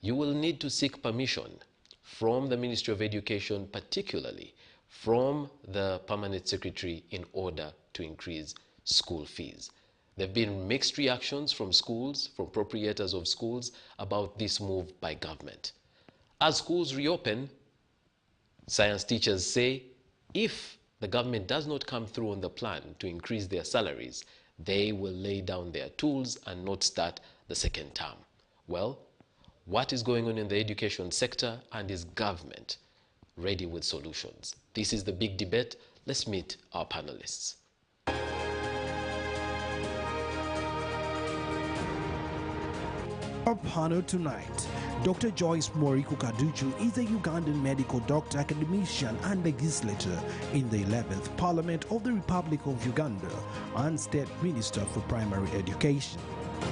you will need to seek permission from the Ministry of Education, particularly from the Permanent Secretary, in order to increase school fees. There have been mixed reactions from schools, from proprietors of schools, about this move by government. As schools reopen, science teachers say if the government does not come through on the plan to increase their salaries, they will lay down their tools and not start the second term. Well, what is going on in the education sector, and is government ready with solutions? This is the big debate. Let's meet our panelists. Our panel tonight, Dr. Joyce Moriku Kaduchu is a Ugandan medical doctor, academician and legislator in the 11th Parliament of the Republic of Uganda and State Minister for Primary Education.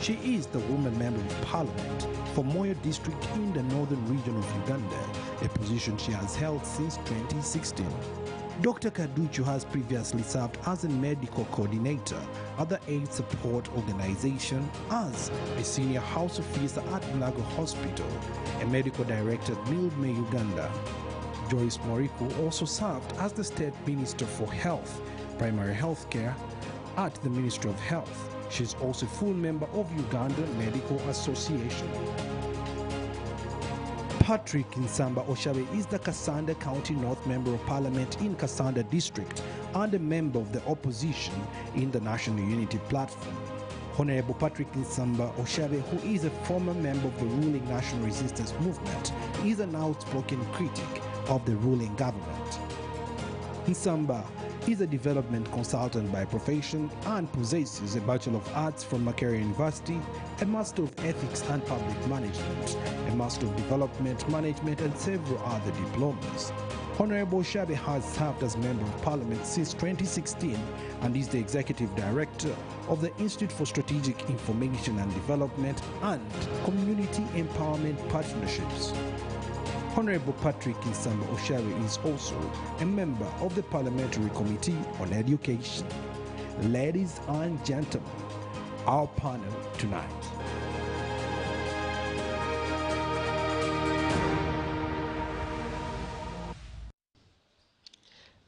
She is the woman member of Parliament for Moyo District in the northern region of Uganda, a position she has held since 2016. Dr. Kaduchu has previously served as a medical coordinator at the AIDS Support Organization, as a senior house officer at Mulago Hospital, a medical director at Milme, Uganda. Joyce Moriku also served as the State Minister for Health, Primary Health Care at the Ministry of Health. She's also a full member of Uganda Medical Association. Patrick Nsamba Oshabe is the Kasanda County North Member of Parliament in Kasanda District and a member of the opposition in the National Unity Platform. Honorable Patrick Nsamba Oshabe, who is a former member of the ruling National Resistance Movement, is an outspoken critic of the ruling government. Nsamba is a development consultant by profession and possesses a Bachelor of Arts from Makerere University, a Master of Ethics and Public Management, a Master of Development Management, and several other diplomas. Honorable Oshabe has served as Member of Parliament since 2016 and is the Executive Director of the Institute for Strategic Information and Development and Community Empowerment Partnerships. Honorable Patrick Nsamba Oshabe is also a member of the Parliamentary Committee on Education. Ladies and gentlemen, our panel tonight.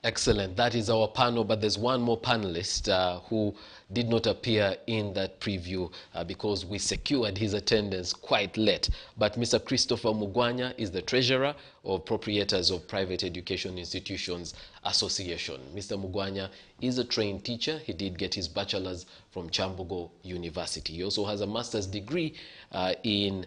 Excellent. That is our panel, but there's one more panelist who did not appear in that preview because we secured his attendance quite late. But Mr. Christopher Mugwanya is the Treasurer of Proprietors of Private Education Institutions Association. Mr. Mugwanya is a trained teacher. He did get his bachelor's from Chambogo University. He also has a master's degree in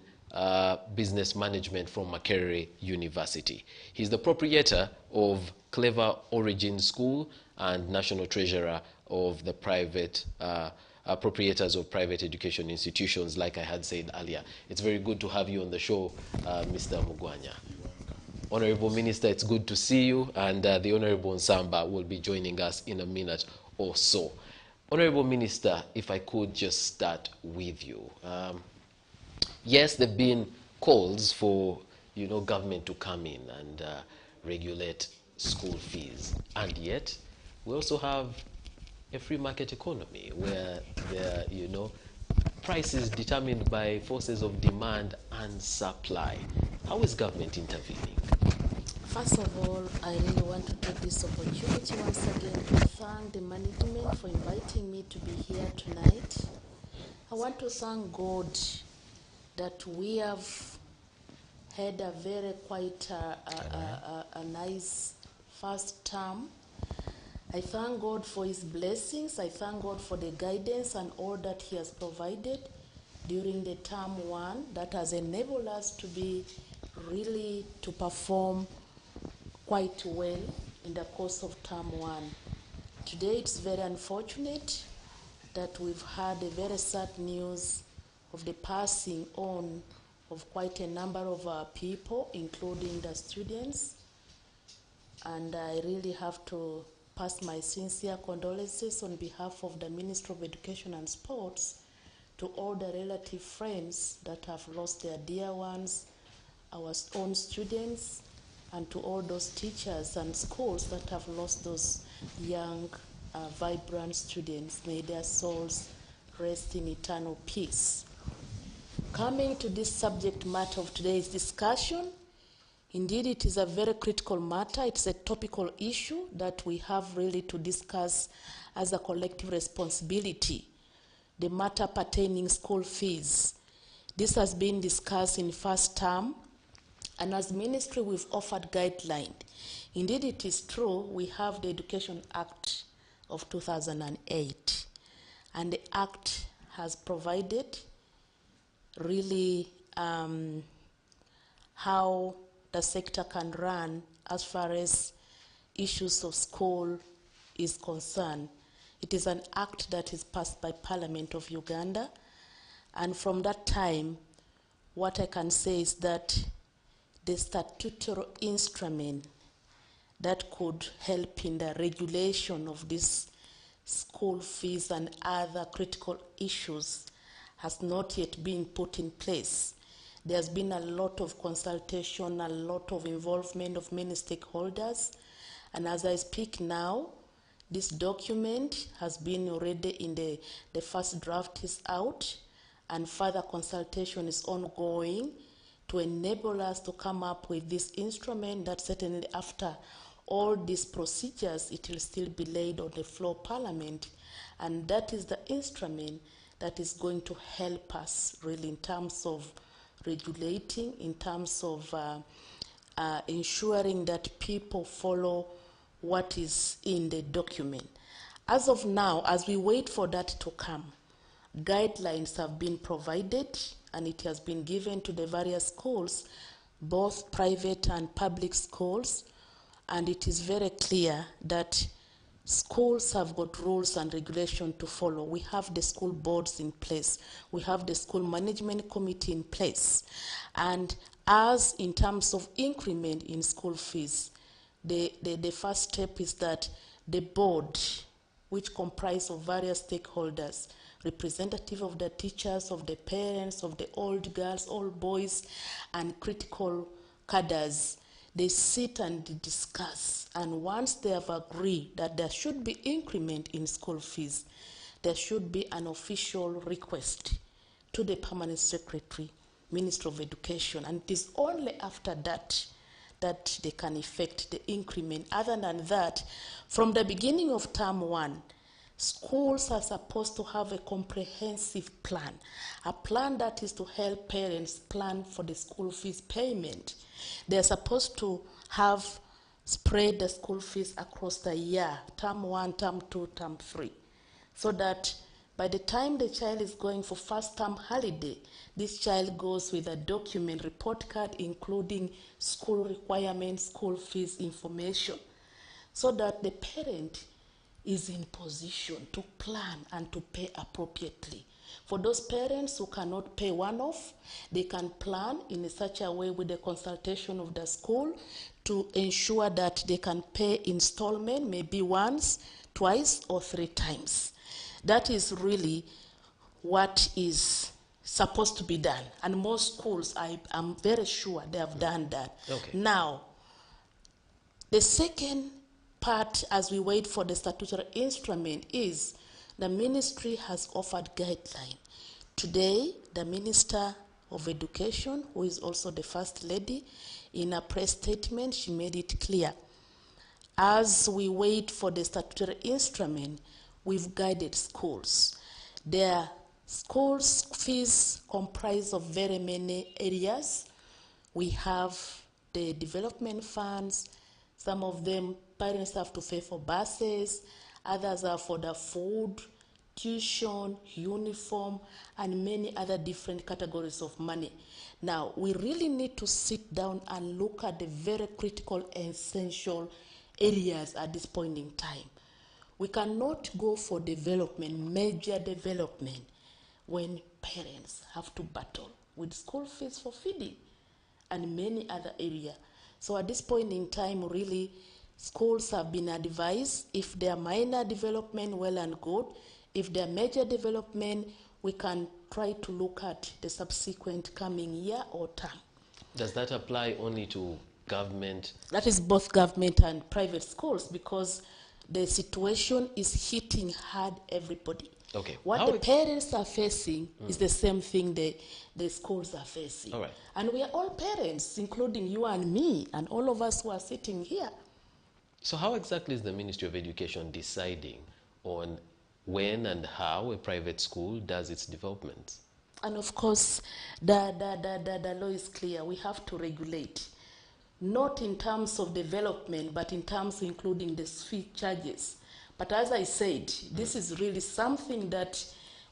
business management from Makerere University. He's the proprietor of Clever Origin School and National Treasurer of the private proprietors of private education institutions, like I had said earlier. It's very good to have you on the show, Mr. Mugwanya. Honorable Minister, it's good to see you, and the Honorable Nsamba will be joining us in a minute or so. Honorable Minister, if I could just start with you. Yes, there have been calls for, government to come in and regulate school fees, and yet we also have a free market economy where there, price is determined by forces of demand and supply. How is government intervening? First of all, I really want to take this opportunity once again to thank the management for inviting me to be here tonight. I want to thank God that we have had a very quite a nice first term. I thank God for his blessings. I thank God for the guidance and all that he has provided during the term one that has enabled us to be really to perform quite well in the course of term one. Today it's very unfortunate that we've had a very sad news of the passing on of quite a number of people, including the students. And I really have to pass my sincere condolences on behalf of the Ministry of Education and Sports to all the relative friends that have lost their dear ones, our own students, and to all those teachers and schools that have lost those young, vibrant students. May their souls rest in eternal peace. Coming to this subject matter of today's discussion, indeed it is a very critical matter. It's a topical issue that we have really to discuss as a collective responsibility. The matter pertaining school fees. This has been discussed in first term, and as ministry we've offered guidelines. Indeed it is true, we have the Education Act of 2008, and the Act has provided really how the sector can run as far as issues of school is concerned. It is an act that is passed by Parliament of Uganda, and from that time, what I can say is that the statutory instrument that could help in the regulation of these school fees and other critical issues has not yet been put in place. There's been a lot of consultation, a lot of involvement of many stakeholders, and as I speak now, this document has been already in the first draft is out, and further consultation is ongoing to enable us to come up with this instrument that certainly after all these procedures, it will still be laid on the floor of Parliament, and that is the instrument that is going to help us really in terms of regulating, in terms of ensuring that people follow what is in the document. As of now, as we wait for that to come, guidelines have been provided and it has been given to the various schools, both private and public schools, and it is very clear that schools have got rules and regulation to follow. We have the school boards in place. We have the school management committee in place. And as in terms of increment in school fees, the first step is that the board, which comprises of various stakeholders, representative of the teachers, of the parents, of the old girls, old boys, and critical cadres, they sit and discuss, and once they have agreed that there should be increment in school fees, there should be an official request to the Permanent Secretary, Minister of Education, and it is only after that that they can effect the increment. Other than that, from the beginning of term one, schools are supposed to have a comprehensive plan, a plan that is to help parents plan for the school fees payment. They're supposed to have spread the school fees across the year, term one, term two, term three, so that by the time the child is going for first term holiday, this child goes with a document, report card, including school requirements, school fees information, so that the parent is in position to plan and to pay appropriately. For those parents who cannot pay one-off, they can plan in such a way with the consultation of the school to ensure that they can pay installment, maybe once, twice, or 3 times. That is really what is supposed to be done. And most schools, I'm very sure they have done that. Okay. Now, the second part, as we wait for the statutory instrument, is the ministry has offered guidelines. Today, the Minister of Education, who is also the First Lady, in a press statement, she made it clear. As we wait for the statutory instrument, we've guided schools. Their schools' fees comprise of very many areas. We have the development funds. Some of them parents have to pay for buses, others are for the food, tuition, uniform, and many other different categories of money. Now, we really need to sit down and look at the very critical and essential areas at this point in time. We cannot go for development, major development, when parents have to battle with school fees for feeding and many other areas. So at this point in time, really, schools have been advised, if they are minor development, well and good. If they are major development, we can try to look at the subsequent coming year or term. Does that apply only to government? That is both government and private schools, because the situation is hitting hard everybody. Okay. What the parents are facing is the same thing the schools are facing. All right. And we are all parents, including you and me, and all of us who are sitting here. So how exactly is the Ministry of Education deciding on when and how a private school does its development? And of course, the law is clear. We have to regulate, not in terms of development, but in terms including the fee charges. But as I said, this is really something that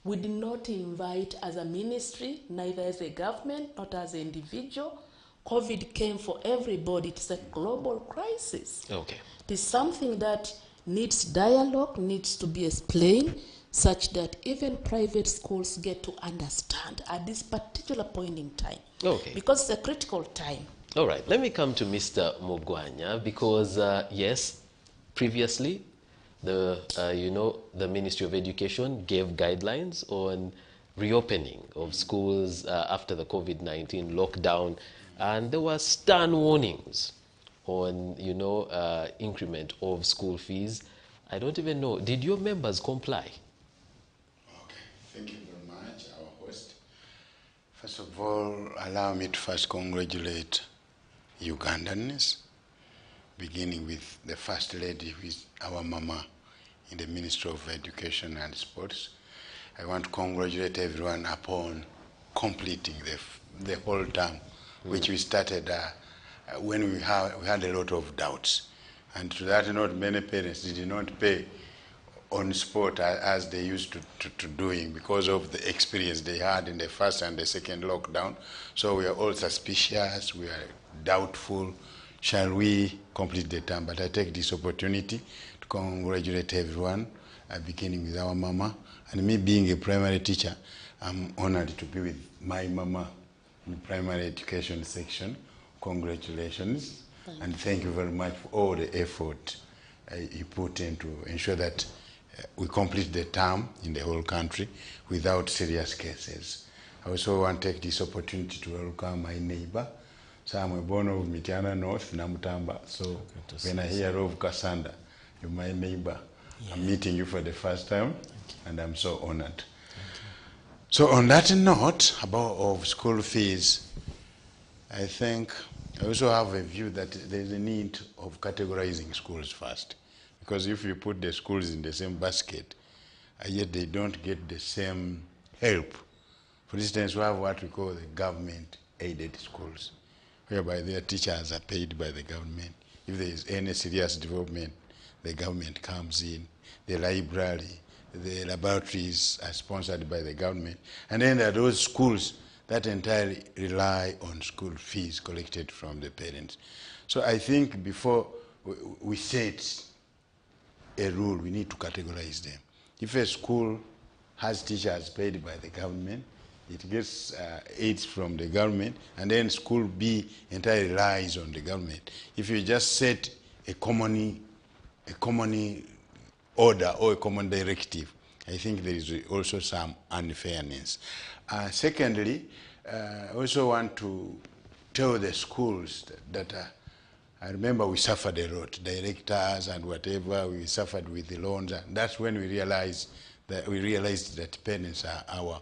we did not invite as a ministry, neither as a government, not as an individual. COVID came for everybody. It's a global crisis. Okay. It is something that needs dialogue, needs to be explained, such that even private schools get to understand at this particular point in time. Okay. Because it's a critical time. All right. Let me come to Mr. Mugwanya because, yes, previously, the Ministry of Education gave guidelines on reopening of schools after the COVID-19 lockdown, and there were stern warnings on, increment of school fees. I don't even know, did your members comply? Okay, thank you very much, our host. First of all, allow me to first congratulate Ugandans, beginning with the First Lady, who is our mama in the Ministry of Education and Sports. I want to congratulate everyone upon completing the whole term, which we started when we had a lot of doubts. And to that note, many parents did not pay on spot as they used to doing because of the experience they had in the first and the second lockdown. So we are all suspicious, we are doubtful, shall we complete the term? But I take this opportunity to congratulate everyone, beginning with our mama. And me being a primary teacher, I'm honored to be with my mama in the primary education section. Congratulations. And thank you very much for all the effort you put in to ensure that we complete the term in the whole country without serious cases. I also want to take this opportunity to welcome my neighbor. So I'm born of Mityana North, Namutamba. So when I hear of Kasanda, you're my neighbor. Yeah. I'm meeting you for the first time, and I'm so honored. So on that note, of school fees, I think I also have a view that there's a need of categorizing schools first. Because if you put the schools in the same basket, yet they don't get the same help. For instance, we have what we call the government-aided schools, whereby their teachers are paid by the government. If there is any serious development, the government comes in. The library, the laboratories are sponsored by the government. And then there are those schools that entirely rely on school fees collected from the parents. So I think before we set a rule, we need to categorize them. If a school has teachers paid by the government, it gets aids from the government, and then school B entirely relies on the government. If you just set a common order or a common directive, I think there is also some unfairness. Secondly, I also want to tell the schools that I remember we suffered a lot, directors and whatever, we suffered with the loans, and that's when we realized that parents are our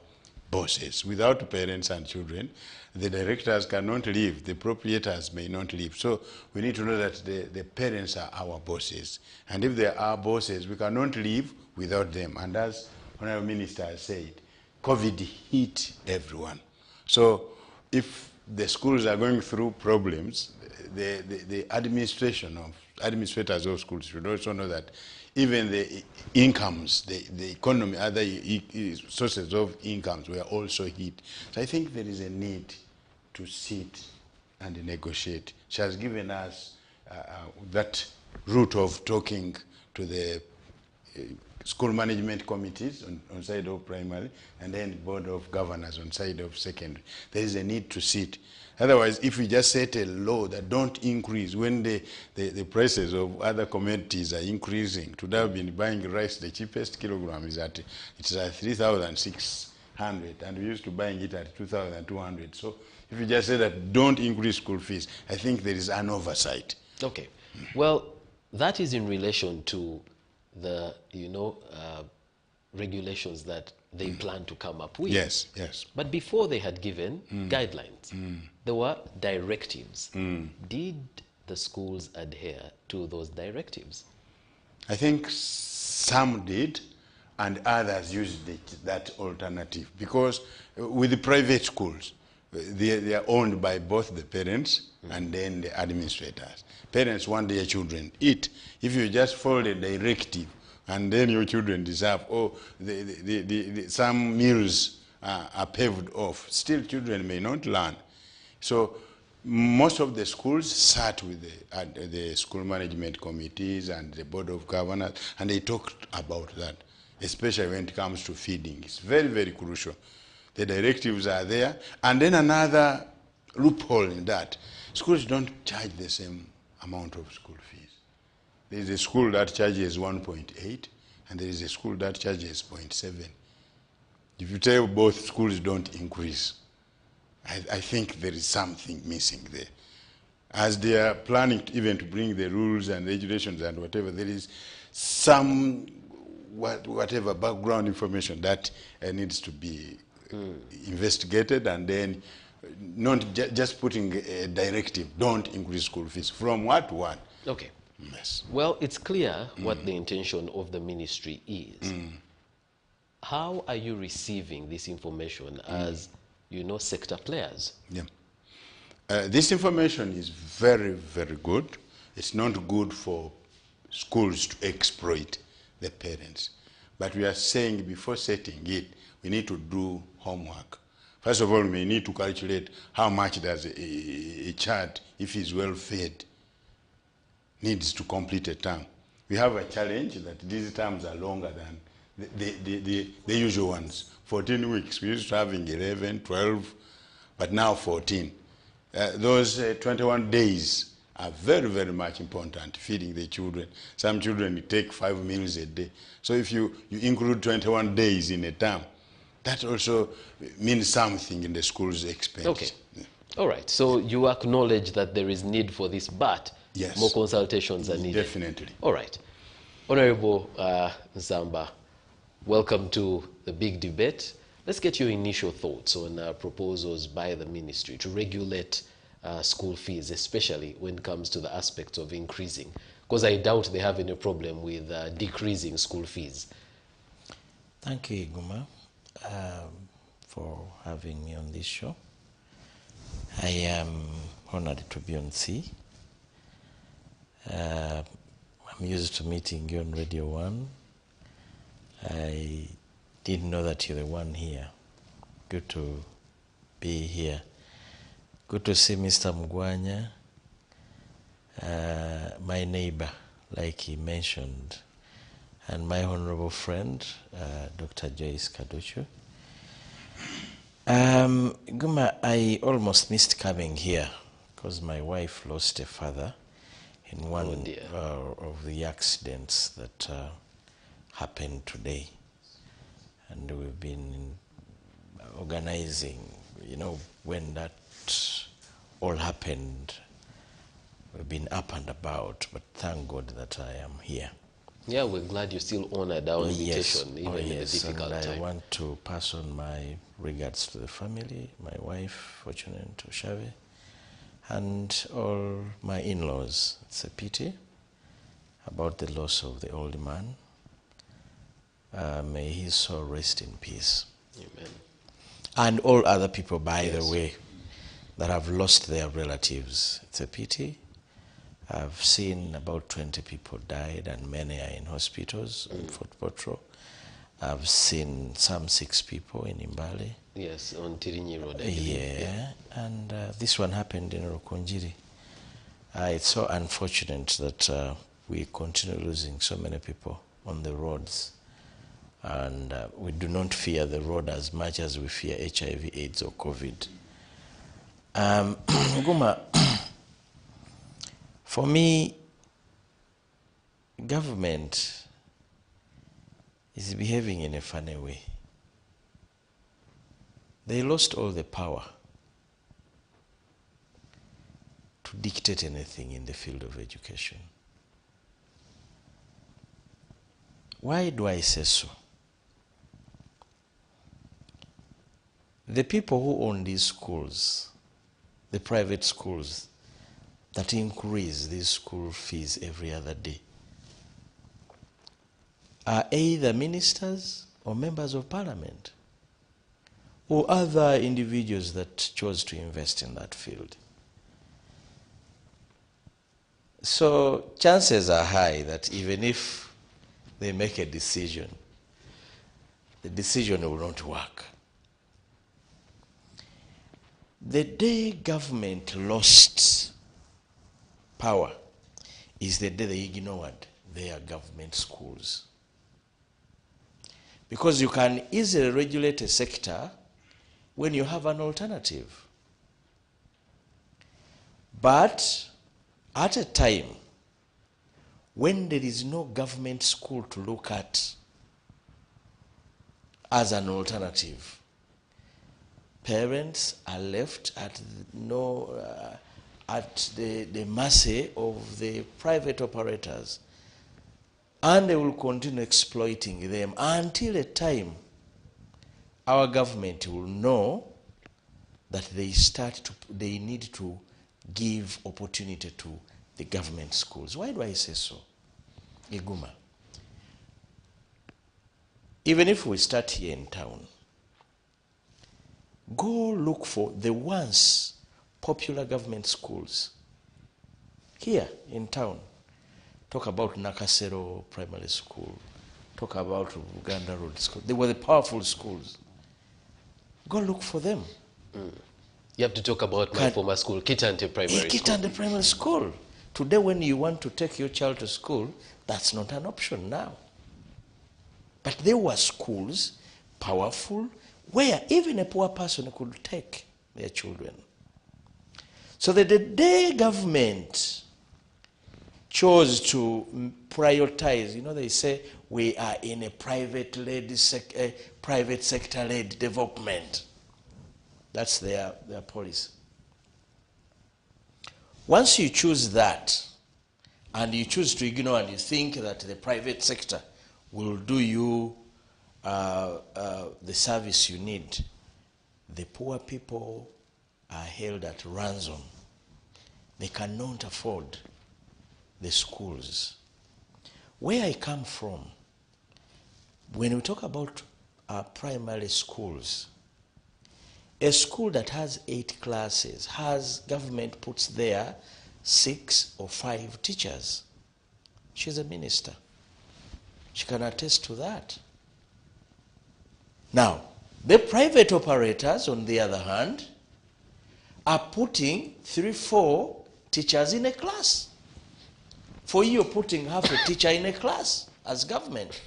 bosses. Without parents and children, the directors cannot leave, the proprietors may not leave. So we need to know that the parents are our bosses. And if they are our bosses, we cannot leave without them. And as Honorable Minister has said, COVID hit everyone. So if the schools are going through problems, the administrators of schools should also know that even the incomes, the economy, other sources of incomes were also hit. So I think there is a need to sit and negotiate. She has given us that route of talking to the school management committees on side of primary, and then board of governors on side of secondary. There is a need to sit. Otherwise, if we just set a law that don't increase when the prices of other commodities are increasing, today I've been buying rice, the cheapest kilogram is at 3,600, and we used to buying it at 2,200. So if you just say that don't increase school fees, I think there is an oversight. Okay. Well, that is in relation to the, regulations that they plan to come up with. Yes, yes. But before they had given guidelines, there were directives. Did the schools adhere to those directives? I think some did, and others used that alternative. Because with the private schools, they are owned by both the parents and then the administrators. Parents want their children eat. If you just follow the directive, and then your children deserve, some meals are paved off, still children may not learn. So most of the schools sat with the school management committees and the board of governors, and they talked about that, especially when it comes to feeding. It's very, very crucial. The directives are there. And then another loophole in that, schools don't charge the same amount of school fees. There is a school that charges 1.8, and there is a school that charges 0.7. If you tell both schools don't increase, I think there is something missing there. As they are planning even to bring the rules and regulations and whatever, there is some whatever background information that needs to be investigated, and then not just putting a directive, don't increase school fees. From what to what? Okay. Yes. Well, it's clear what the intention of the ministry is. How are you receiving this information as, sector players? Yeah. This information is very, very good. It's not good for schools to exploit the parents. But we are saying before setting it, we need to do homework. First of all, we need to calculate how much does a child, if he's well fed, needs to complete a term. We have a challenge that these terms are longer than the usual ones. 14 weeks. We used to having 11, 12, but now 14. Those 21 days are very, very much important, feeding the children. Some children take 5 meals a day. So if you include 21 days in a term, that also means something in the school's expense. Okay. Yeah. All right. So you acknowledge that there is need for this, but yes, more consultations are needed. Definitely. All right. Honorable Nsamba, welcome to the big debate. Let's get your initial thoughts on proposals by the ministry to regulate school fees, especially when it comes to the aspects of increasing, because I doubt they have any problem with decreasing school fees. Thank you, Iguma, for having me on this show. I am honored to be on C. I'm used to meeting you on Radio 1. I didn't know that you're the one here. Good to be here. Good to see Mr. Mugwanya, my neighbor, like he mentioned, and my honorable friend, Dr. Joyce Kaduchu. Guma, I almost missed coming here because my wife lost a father in one of the accidents that happened today. And we've been organizing, when that all happened, we've been up and about, but thank God that I am here. Yeah, we're glad you still honored our invitation, yes. even in a difficult and time. I want to pass on my regards to the family, my wife, Fortunate Oshave, and all my in-laws. It's a pity about the loss of the old man. May his soul rest in peace. Amen. And all other people, by the way, that have lost their relatives. It's a pity. I've seen about 20 people died, and many are in hospitals on Fort Potro. I've seen some 6 people in Imbale. Yes, on Tirinyi Road. Yeah, and this one happened in Rukunjiri. It's so unfortunate that we continue losing so many people on the roads. And we do not fear the road as much as we fear HIV, AIDS, or COVID. Guma, for me, government is behaving in a funny way. They lost all the power to dictate anything in the field of education. Why do I say so? the people who own these schools, the private schools that increase these school fees every other day, are either ministers or members of parliament or other individuals that chose to invest in that field. So chances are high that even if they make a decision, the decision will not work. The day government lost power is the day they ignored their government schools. Because you can easily regulate a sector when you have an alternative. But at a time when there is no government school to look at as an alternative, parents are left at the mercy of the private operators, and they will continue exploiting them until a time our government will know that they need to give opportunity to the government schools. Why do I say so? Iguma. Even if we start here in town, go look for the once popular government schools here in town. Talk about Nakasero Primary School. Talk about Uganda Road School. They were the powerful schools. Go look for them. You have to talk about my former school, Kitante Primary School. Kitante Primary School. Today when you want to take your child to school, that's not an option now. But there were schools, powerful, where even a poor person could take their children. So that the day government chose to prioritize, they say we are in a private sector-led development. That's their policy. Once you choose that, and you choose to ignore and you think that the private sector will do you the service you need, the poor people are held at ransom. They cannot afford the schools. Where I come from, when we talk about primary schools, a school that has 8 classes has government puts there 6 or 5 teachers. She's a minister. She can attest to that. Now, the private operators, on the other hand, are putting 3, 4 teachers in a class. For you, putting half a teacher in a class as government.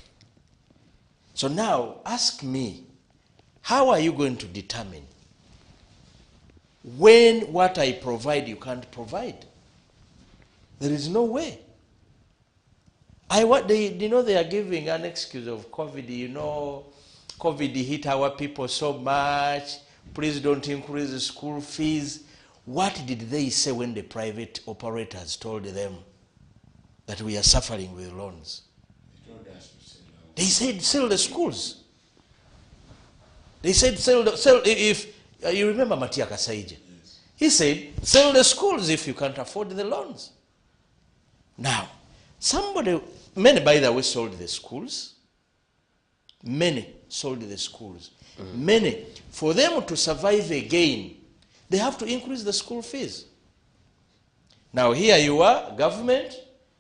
So now, ask me, how are you going to determine when what I provide you can't provide? There is no way. They are giving an excuse of COVID. COVID hit our people so much. Please don't increase the school fees. What did they say when the private operators told them that we are suffering with loans? They said sell the schools. They said sell. If you remember Matia Kasaija, he said sell the schools if you can't afford the loans. Now, many by the way sold the schools. Many sold the schools. Many, for them to survive again, they have to increase the school fees. Now here you are, government,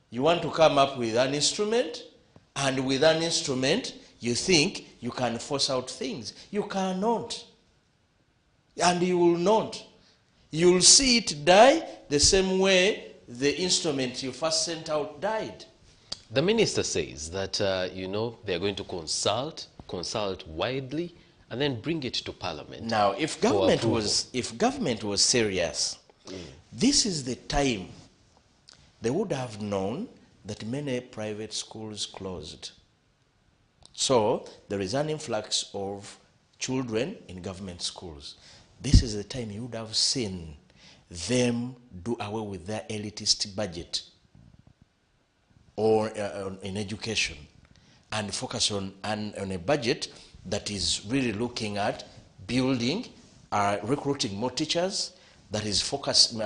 you want to come up with an instrument, and with an instrument, you think you can force out things. You cannot. And you will not. You will see it die the same way the instrument you first sent out died. The minister says that, they are going to consult widely, and then bring it to Parliament. Now, if government was serious, this is the time they would have known that many private schools closed. So there is an influx of children in government schools. This is the time you would have seen them do away with their elitist budget or in education, and focus on a budget that is really looking at building recruiting more teachers, that is focused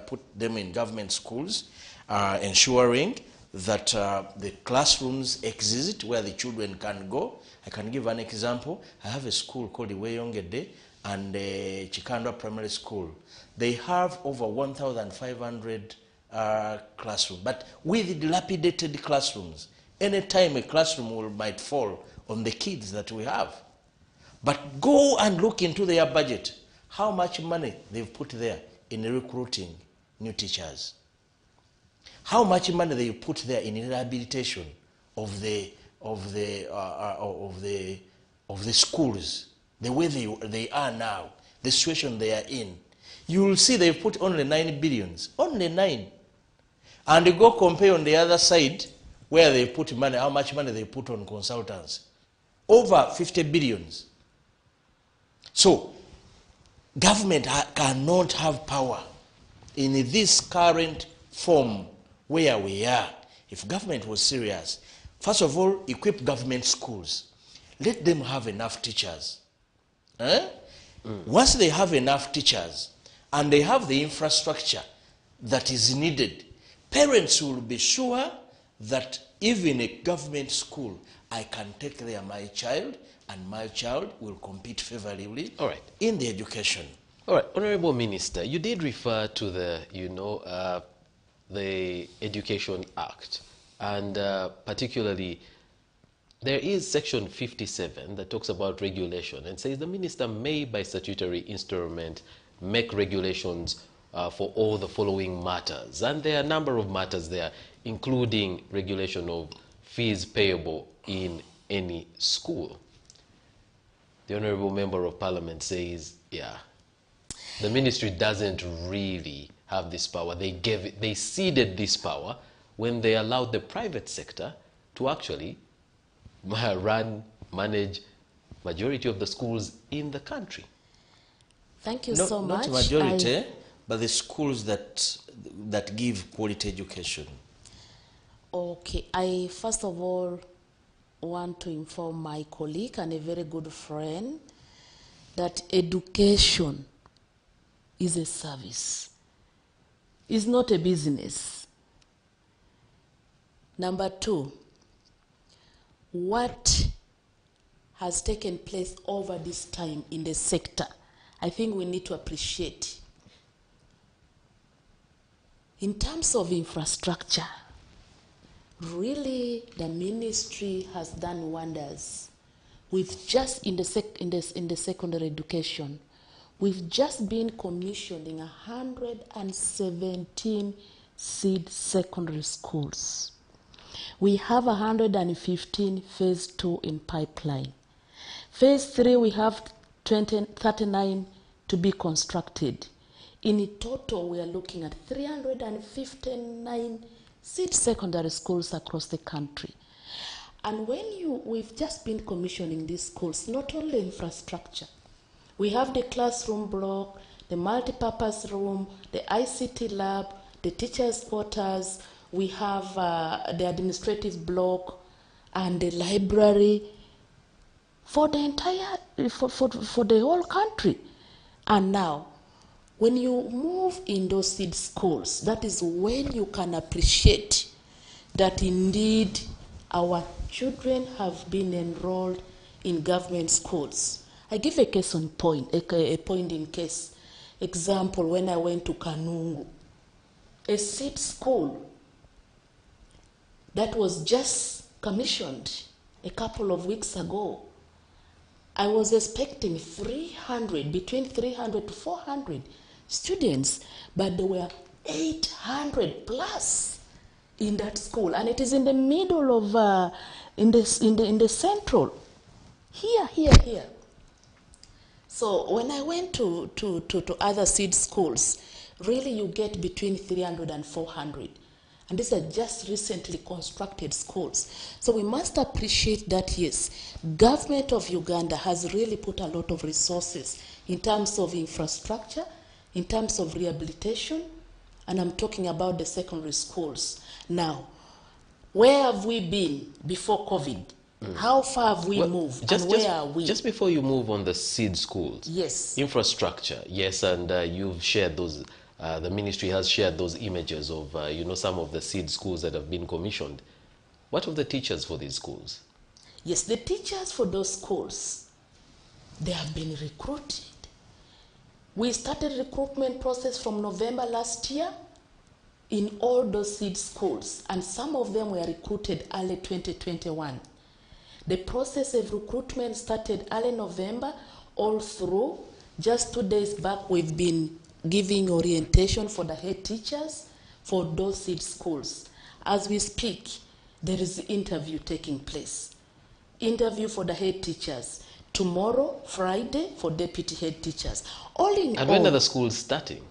put them in government schools, ensuring that the classrooms exist where the children can go. I can give an example. I have a school called Iweyongede and Chikandwa Primary School. They have over 1,500 classrooms, but with dilapidated classrooms. Anytime a classroom might fall on the kids that we have. But go and look into their budget. How much money they've put there in recruiting new teachers. How much money they put there in rehabilitation of the schools, the way they are now, the situation they are in. You will see they've put only 9 billions, only 9. And you go compare on the other side where they put money, how much money they put on consultants. Over 50 billions. So, government cannot have power in this current form where we are. If government was serious, first of all, equip government schools. Let them have enough teachers. Once they have enough teachers and they have the infrastructure that is needed, parents will be sure that even a government school, I can take there my child, and my child will compete favorably in the education. All right, Honorable Minister, you did refer to the, the Education Act, and particularly there is Section 57 that talks about regulation and says the minister may, by statutory instrument, make regulations for all the following matters. And there are a number of matters there, including regulation of fees payable in any school. The Honorable Member of Parliament says, yeah, the ministry doesn't really have this power. They ceded this power when they allowed the private sector to actually manage majority of the schools in the country. Thank you so much. Not majority, but the schools that give quality education. Okay, I first of all want to inform my colleague and a very good friend that education is a service. It's not a business. Number two, what has taken place over this time in the sector, I think we need to appreciate. In terms of infrastructure, really the ministry has done wonders. We've just in the secondary education, we've just been commissioning 117 seed secondary schools. We have 115 phase 2 in pipeline. Phase 3 we have 39 to be constructed. In total we are looking at 359 seed secondary schools across the country. And we've just been commissioning these schools, not only infrastructure. We have the classroom block, the multipurpose room, the ICT lab, the teachers' quarters, we have the administrative block and the library for the entire, for the whole country. And now, when you move in those seed schools, that is when you can appreciate that indeed our children have been enrolled in government schools. I give a case on point, a point in case. Example, when I went to Kanungu, a seed school that was just commissioned a couple of weeks ago. I was expecting between 300 to 400 students, but there were 800 plus in that school, and it is in the middle of, in the central, here. So when I went to other seed schools, really you get between 300 and 400. And these are just recently constructed schools. So we must appreciate that, yes, government of Uganda has really put a lot of resources in terms of infrastructure, in terms of rehabilitation, and I'm talking about the secondary schools. Now, where have we been before COVID? How far have we moved and where are we? Just before you move on the seed schools. Yes. Infrastructure, yes, and you've shared those, the ministry has shared those images of, some of the seed schools that have been commissioned. What of the teachers for these schools? Yes, the teachers for those schools, they have been recruited. We started recruitment process from November last year in all those seed schools, and some of them were recruited early 2021. The process of recruitment started early November, all through. Just 2 days back, we've been giving orientation for the head teachers for those seed schools. As we speak, there is an interview taking place. Interview for the head teachers. Tomorrow, Friday, for deputy head teachers. All in all. And when are the schools starting?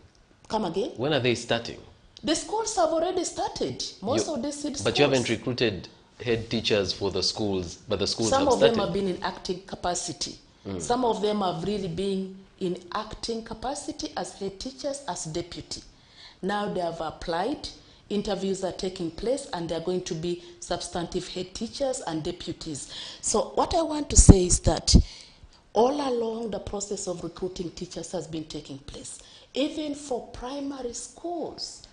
Come again? When are they starting? The schools have already started. Most of the seed schools. But you haven't recruited head teachers for the schools, but the schools have started. Some of them have been in acting capacity. Some of them have really been in acting capacity as head teachers, as deputy. Now they have applied, interviews are taking place, and they're going to be substantive head teachers and deputies. So what I want to say is that all along the process of recruiting teachers has been taking place. Even for primary schools.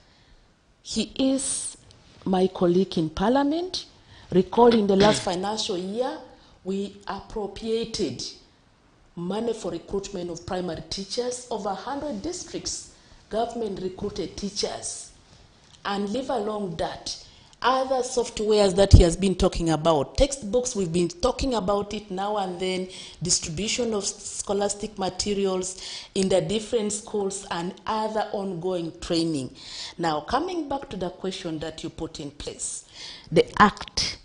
He is my colleague in Parliament. Recall in the last financial year, we appropriated money for recruitment of primary teachers. Over 100 districts, government recruited teachers. And leave alone that, other softwares that he has been talking about, textbooks, we've been talking about it now and then, distribution of scholastic materials in the different schools and other ongoing training. Now, coming back to the question that you put in place, the Act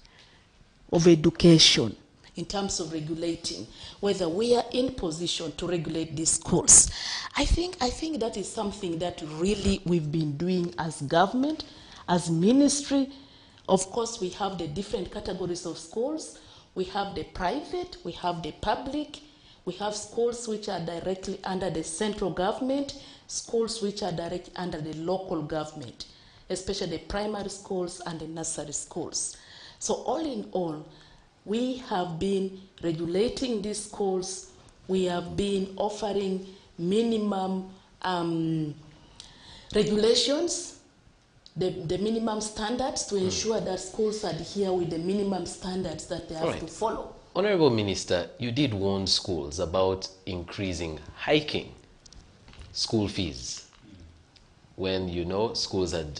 of Education, in terms of regulating, whether we are in position to regulate these schools. I think that is something that really we've been doing as government, as ministry. Of course, we have the different categories of schools. We have the private, we have the public, we have schools which are directly under the central government, schools which are directly under the local government, especially the primary schools and the nursery schools. So all in all, we have been regulating these schools. We have been offering minimum regulations, the minimum standards to ensure that schools adhere with the minimum standards that they have to follow. Honorable Minister, you did warn schools about hiking school fees when, schools had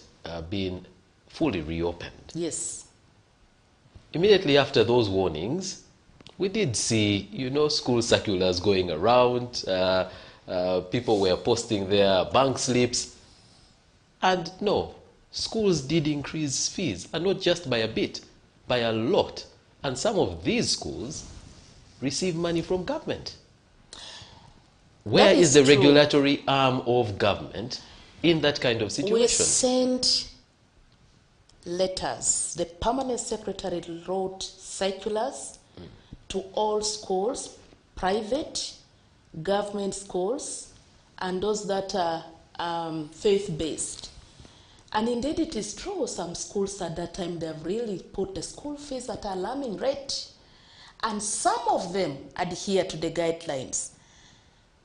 been fully reopened. Yes. Immediately after those warnings, we did see, school circulars going around. People were posting their bank slips. And no, schools did increase fees, and not just by a bit, by a lot. And some of these schools receive money from government. Where is the regulatory arm of government in that kind of situation? We sent letters. The permanent secretary wrote circulars to all schools, private, government schools, and those that are faith-based. And indeed it is true, some schools at that time, they've really put the school fees at an alarming rate. And some of them adhere to the guidelines.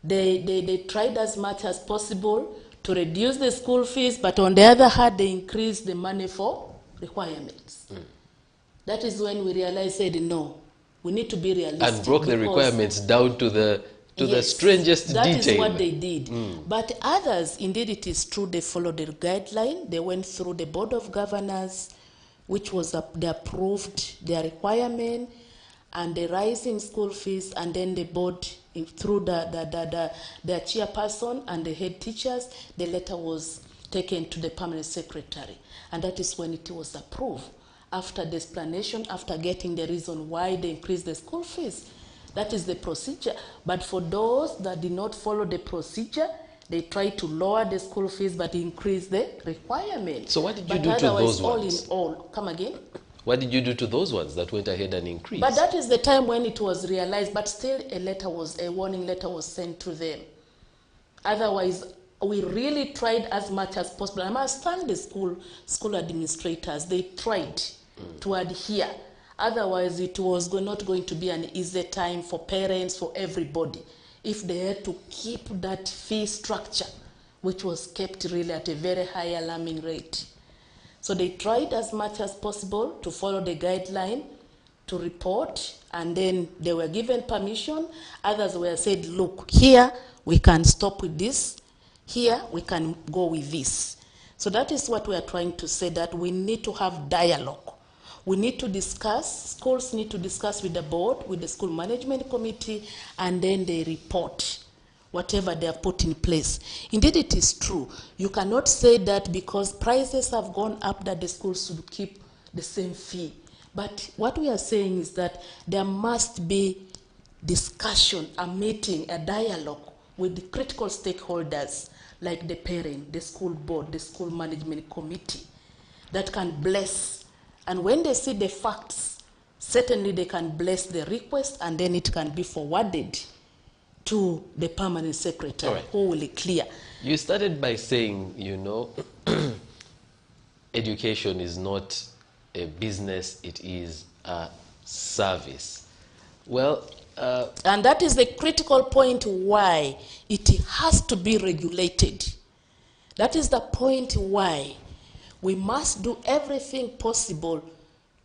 They tried as much as possible to reduce the school fees, but on the other hand, they increased the money for requirements. That is when we realized, no, we need to be realistic. And broke the requirements down to the strangest detail. That is what they did. But others, indeed it is true, they followed the guideline. They went through the Board of Governors, which was they approved their requirement and the rise in school fees, and then the board, through the chairperson and the head teachers, the letter was taken to the permanent secretary. And that is when it was approved, after the explanation, after getting the reason why they increased the school fees. That is the procedure. But for those that did not follow the procedure, they tried to lower the school fees but increase the requirement. So what did you do to those ones? All in all, come again? What did you do to those ones that went ahead and increased? But that is the time when it was realized, but still a warning letter was sent to them. Otherwise, we really tried as much as possible. I must thank the school administrators. They tried to adhere. Otherwise, it was not going to be an easy time for parents, for everybody, if they had to keep that fee structure, which was kept really at a very high alarming rate. So they tried as much as possible to follow the guideline, to report, and then they were given permission. Others were said, look, here we can stop with this, here we can go with this. So that is what we are trying to say, that we need to have dialogue. We need to discuss, schools need to discuss with the board, with the school management committee, and then they report whatever they have put in place. Indeed, it is true. You cannot say that because prices have gone up that the schools should keep the same fee. But what we are saying is that there must be discussion, a meeting, a dialogue with the critical stakeholders like the parent, the school board, the school management committee that can bless. And when they see the facts, certainly they can bless the request, and then it can be forwarded to the permanent secretary, who will clear. You started by saying, you know, education is not a business, it is a service. Well, and that is the critical point why it has to be regulated. That is the point why we must do everything possible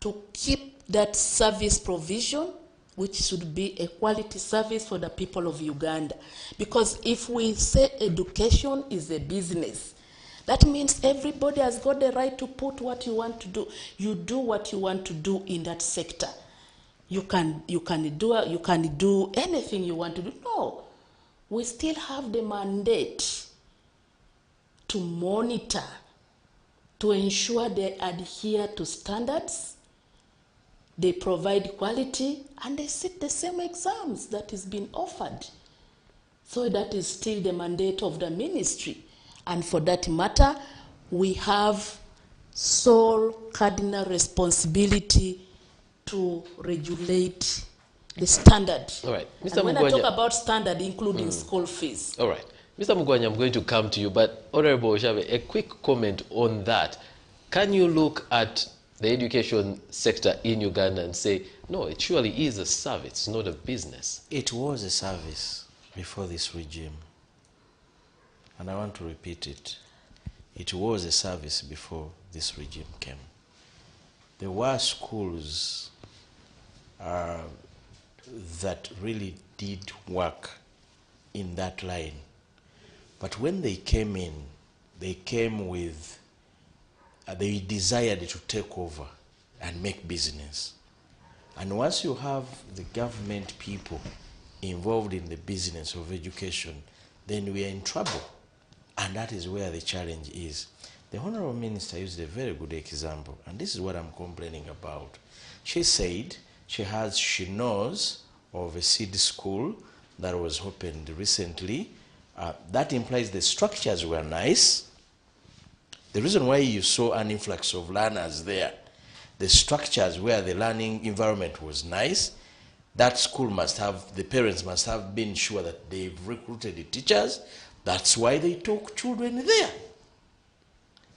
to keep that service provision, which should be a quality service for the people of Uganda. Because if we say education is a business, that means everybody has got the right to put what you want to do. You do what you want to do in that sector. You can do anything you want to do. No, we still have the mandate to monitor, to ensure they adhere to standards, they provide quality, and they sit the same exams that is being offered. So that is still the mandate of the ministry. And for that matter, we have sole cardinal responsibility to regulate the standard. All right. Mr. And when Mugwanya, I talk about standard, including school fees. All right. Mr. Mugwanya, I'm going to come to you, but Honorable Oshabe, a quick comment on that. Can you look at the education sector in Uganda and say, no, it surely is a service, not a business? It was a service before this regime. And I want to repeat it. It was a service before this regime came. There were schools that really did work in that line. But when they came in, they came with, they desired to take over and make business. And once you have the government people involved in the business of education, then we are in trouble. And that is where the challenge is. The Honorable Minister used a very good example, and this is what I'm complaining about. She said she knows of a seed school that was opened recently. That implies the structures were nice. The reason why you saw an influx of learners there, the structures where the learning environment was nice, that school must have, the parents must have been sure that they've recruited the teachers. That's why they took children there.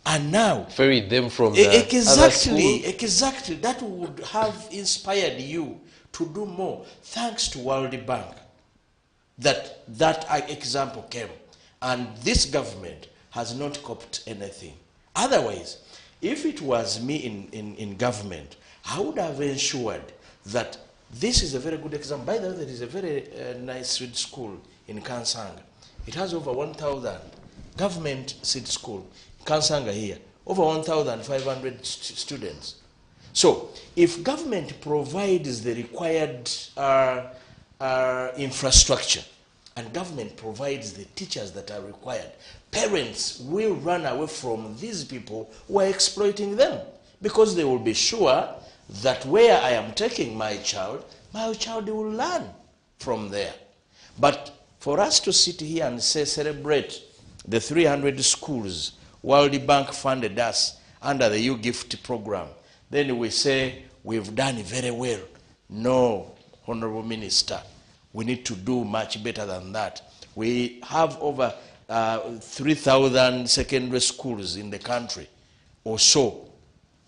And now, ferried them from the other school? Exactly. That would have inspired you to do more, thanks to World Bank. That example came. And this government has not copied anything. Otherwise, if it was me in government, I would have ensured that this is a very good example. By the way, there is a very nice seed school in Kansanga. It has over 1,000 government seed school. Kansanga here, over 1,500 students. So, if government provides the required infrastructure, and government provides the teachers that are required, parents will run away from these people who are exploiting them, because they will be sure that where I am taking my child will learn from there. But for us to sit here and say, celebrate the 300 schools World Bank funded us under the U-Gift program, then we say we've done very well. No, Honorable Minister, we need to do much better than that. We have over 3,000 secondary schools in the country or so.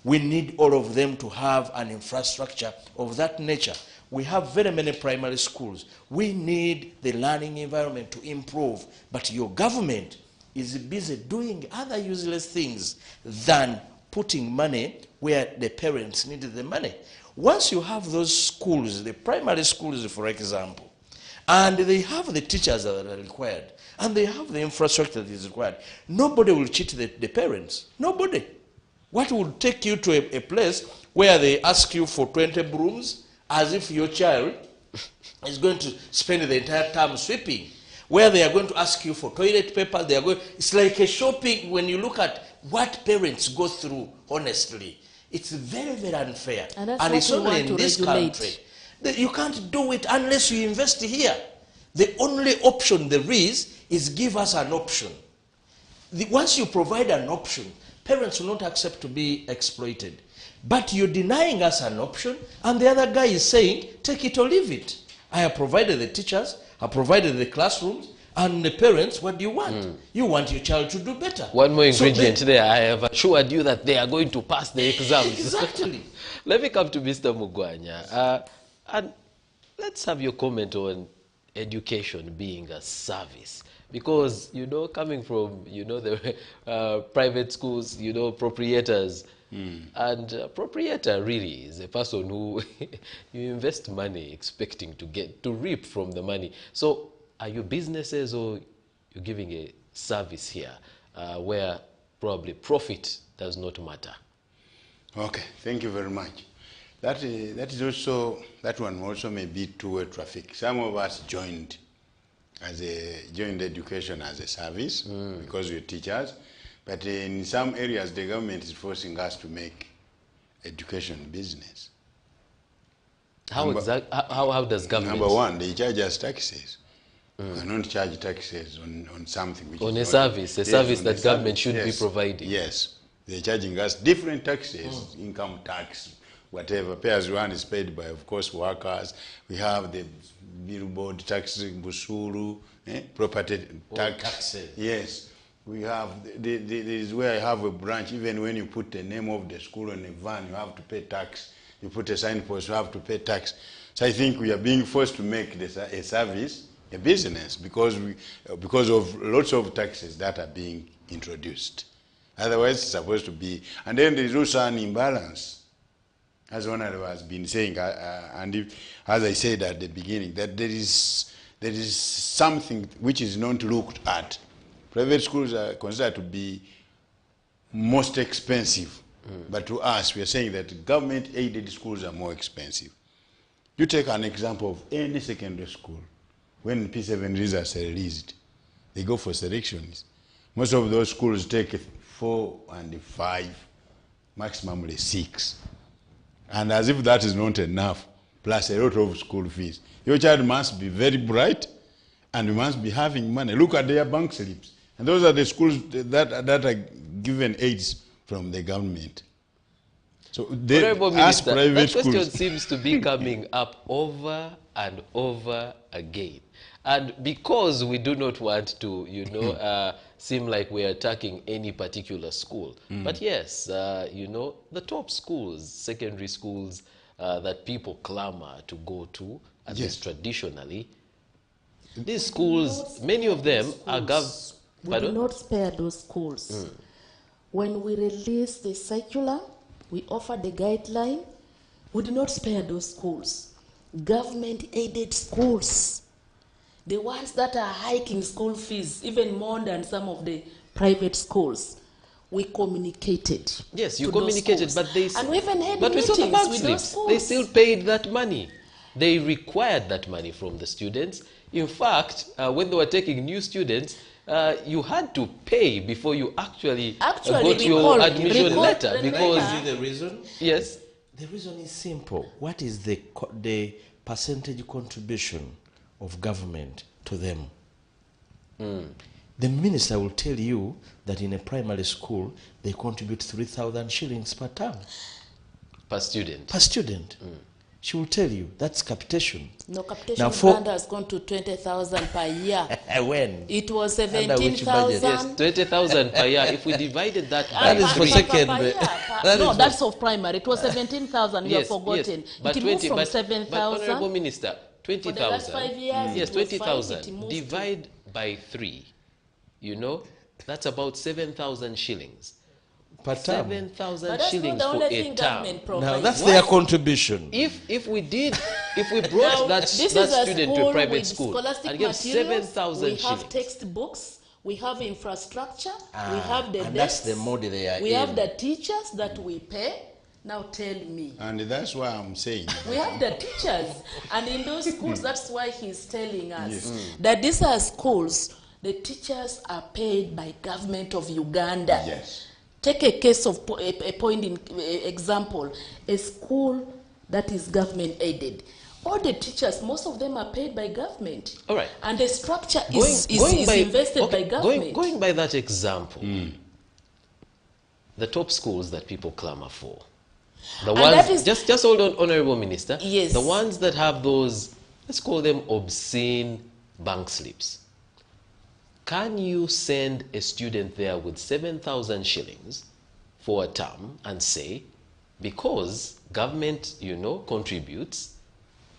We need all of them to have an infrastructure of that nature. We have very many primary schools. We need the learning environment to improve, but your government is busy doing other useless things than putting money where the parents needed the money. Once you have those schools, the primary schools, for example, and they have the teachers that are required, and they have the infrastructure that is required, nobody will cheat the parents. Nobody. What would take you to a place where they ask you for 20 brooms as if your child is going to spend the entire term sweeping, where they are going to ask you for toilet paper, they are going, it's like a shopping. When you look at what parents go through, honestly, it's very, very unfair. And it's only in this country. You can't do it unless you invest here. The only option there is give us an option. Once you provide an option, parents will not accept to be exploited. But you're denying us an option, and the other guy is saying, take it or leave it. I have provided the teachers, I provided the classrooms, and the parents, what do you want? You want your child to do better. One more ingredient there. I have assured you that they are going to pass the exams. Exactly. Let me come to Mr. Mugwanya. And let's have your comment on education being a service. Because, you know, coming from, you know, the private schools, you know, proprietors, and a proprietor really is a person who you invest money expecting to reap from the money. So are you businesses, or you're giving a service here where probably profit does not matter? Okay, thank you very much. That is also, that one also may be two-way traffic. Some of us joined education as a service because we're teachers, but in some areas the government is forcing us to make education business. How does government? Number one, they charge us taxes. We cannot charge taxes on something which on is a service, that government should be yes, providing. Yes, they're charging us different taxes, income tax, whatever. Pay as you earn is paid by, of course, workers. We have the billboard tax, busuru, property tax. Taxes. Yes, we have. This is where I have a branch. Even when you put the name of the school on a van, you have to pay tax. You put a signpost, you have to pay tax. So I think we are being forced to make this a service, a business, because of lots of taxes that are being introduced. Otherwise, it's supposed to be. And then there is also an imbalance, as one has been saying, as I said at the beginning, that there is something which is not looked at. Private schools are considered to be most expensive, but to us, we are saying that government-aided schools are more expensive. You take an example of any secondary school. When P7 results are released, they go for selections. Most of those schools take 4 and 5, maximally 6. And as if that is not enough, plus a lot of school fees. Your child must be very bright, and you must be having money. Look at their bank slips. And those are the schools that are given aids from the government. So they, as private that schools, question seems to be coming up over and over again. And because we do not want to, you know, seem like we are attacking any particular school. But yes, you know, the top schools, secondary schools that people clamor to go to, at least traditionally, these schools, many of them are government. We do not spare those schools. When we release the circular, we offer the guideline, we do not spare those schools. Government-aided schools, the ones that are hiking school fees even more than some of the private schools, we communicated. Yes, you communicated, but they and we even had but we saw the bank slips. schools. They still paid that money. They required that money from the students. In fact, when they were taking new students, you had to pay before you actually got your admission letter. Because You see the reason? yes, The reason is simple. What is the percentage contribution of government to them? The minister will tell you that in a primary school, they contribute 3,000 shillings per term. per student. Per student. she will tell you that's capitation. No, capitation Now in Uganda has gone to 20,000 per year. When? It was Under which budget? 17,000. Yes, 20,000 per year. If we divided that by That is for three. secondary. No, that's of primary. It was 17,000. You have forgotten. Yes. But It moved 20, from but 7,000. Honorable Minister, For the last 20,000. 5 years, Yes, it was 20,000. 5, it moved Divide by 3. You know, that's about 7,000 shillings. Per term. 7,000 But that's not shillings the for only a thing term. government provides. Now that's their contribution. If we brought Now, that this that is a student to a school private with school scholastic and gave materials, 7,000 we have shillings. textbooks, we have infrastructure, we have the and that's desks, the mode they are we have in. the teachers that we pay. Now tell me. And that's why I'm saying. We have the teachers, and in those schools, that's why he's telling us Yes. that these are schools, the teachers are paid by government of Uganda. Yes. Take a case of a point in example, a school that is government aided. All the teachers, most of them are paid by government. All right. And the structure Going is by- invested okay, by government. Going by that example, the top schools that people clamor for, the And ones, that is- just hold on, Honorable Minister. Yes. The ones that have those, let's call them obscene bank slips. Can you send a student there with 7,000 shillings for a term and say, because government, you know, contributes,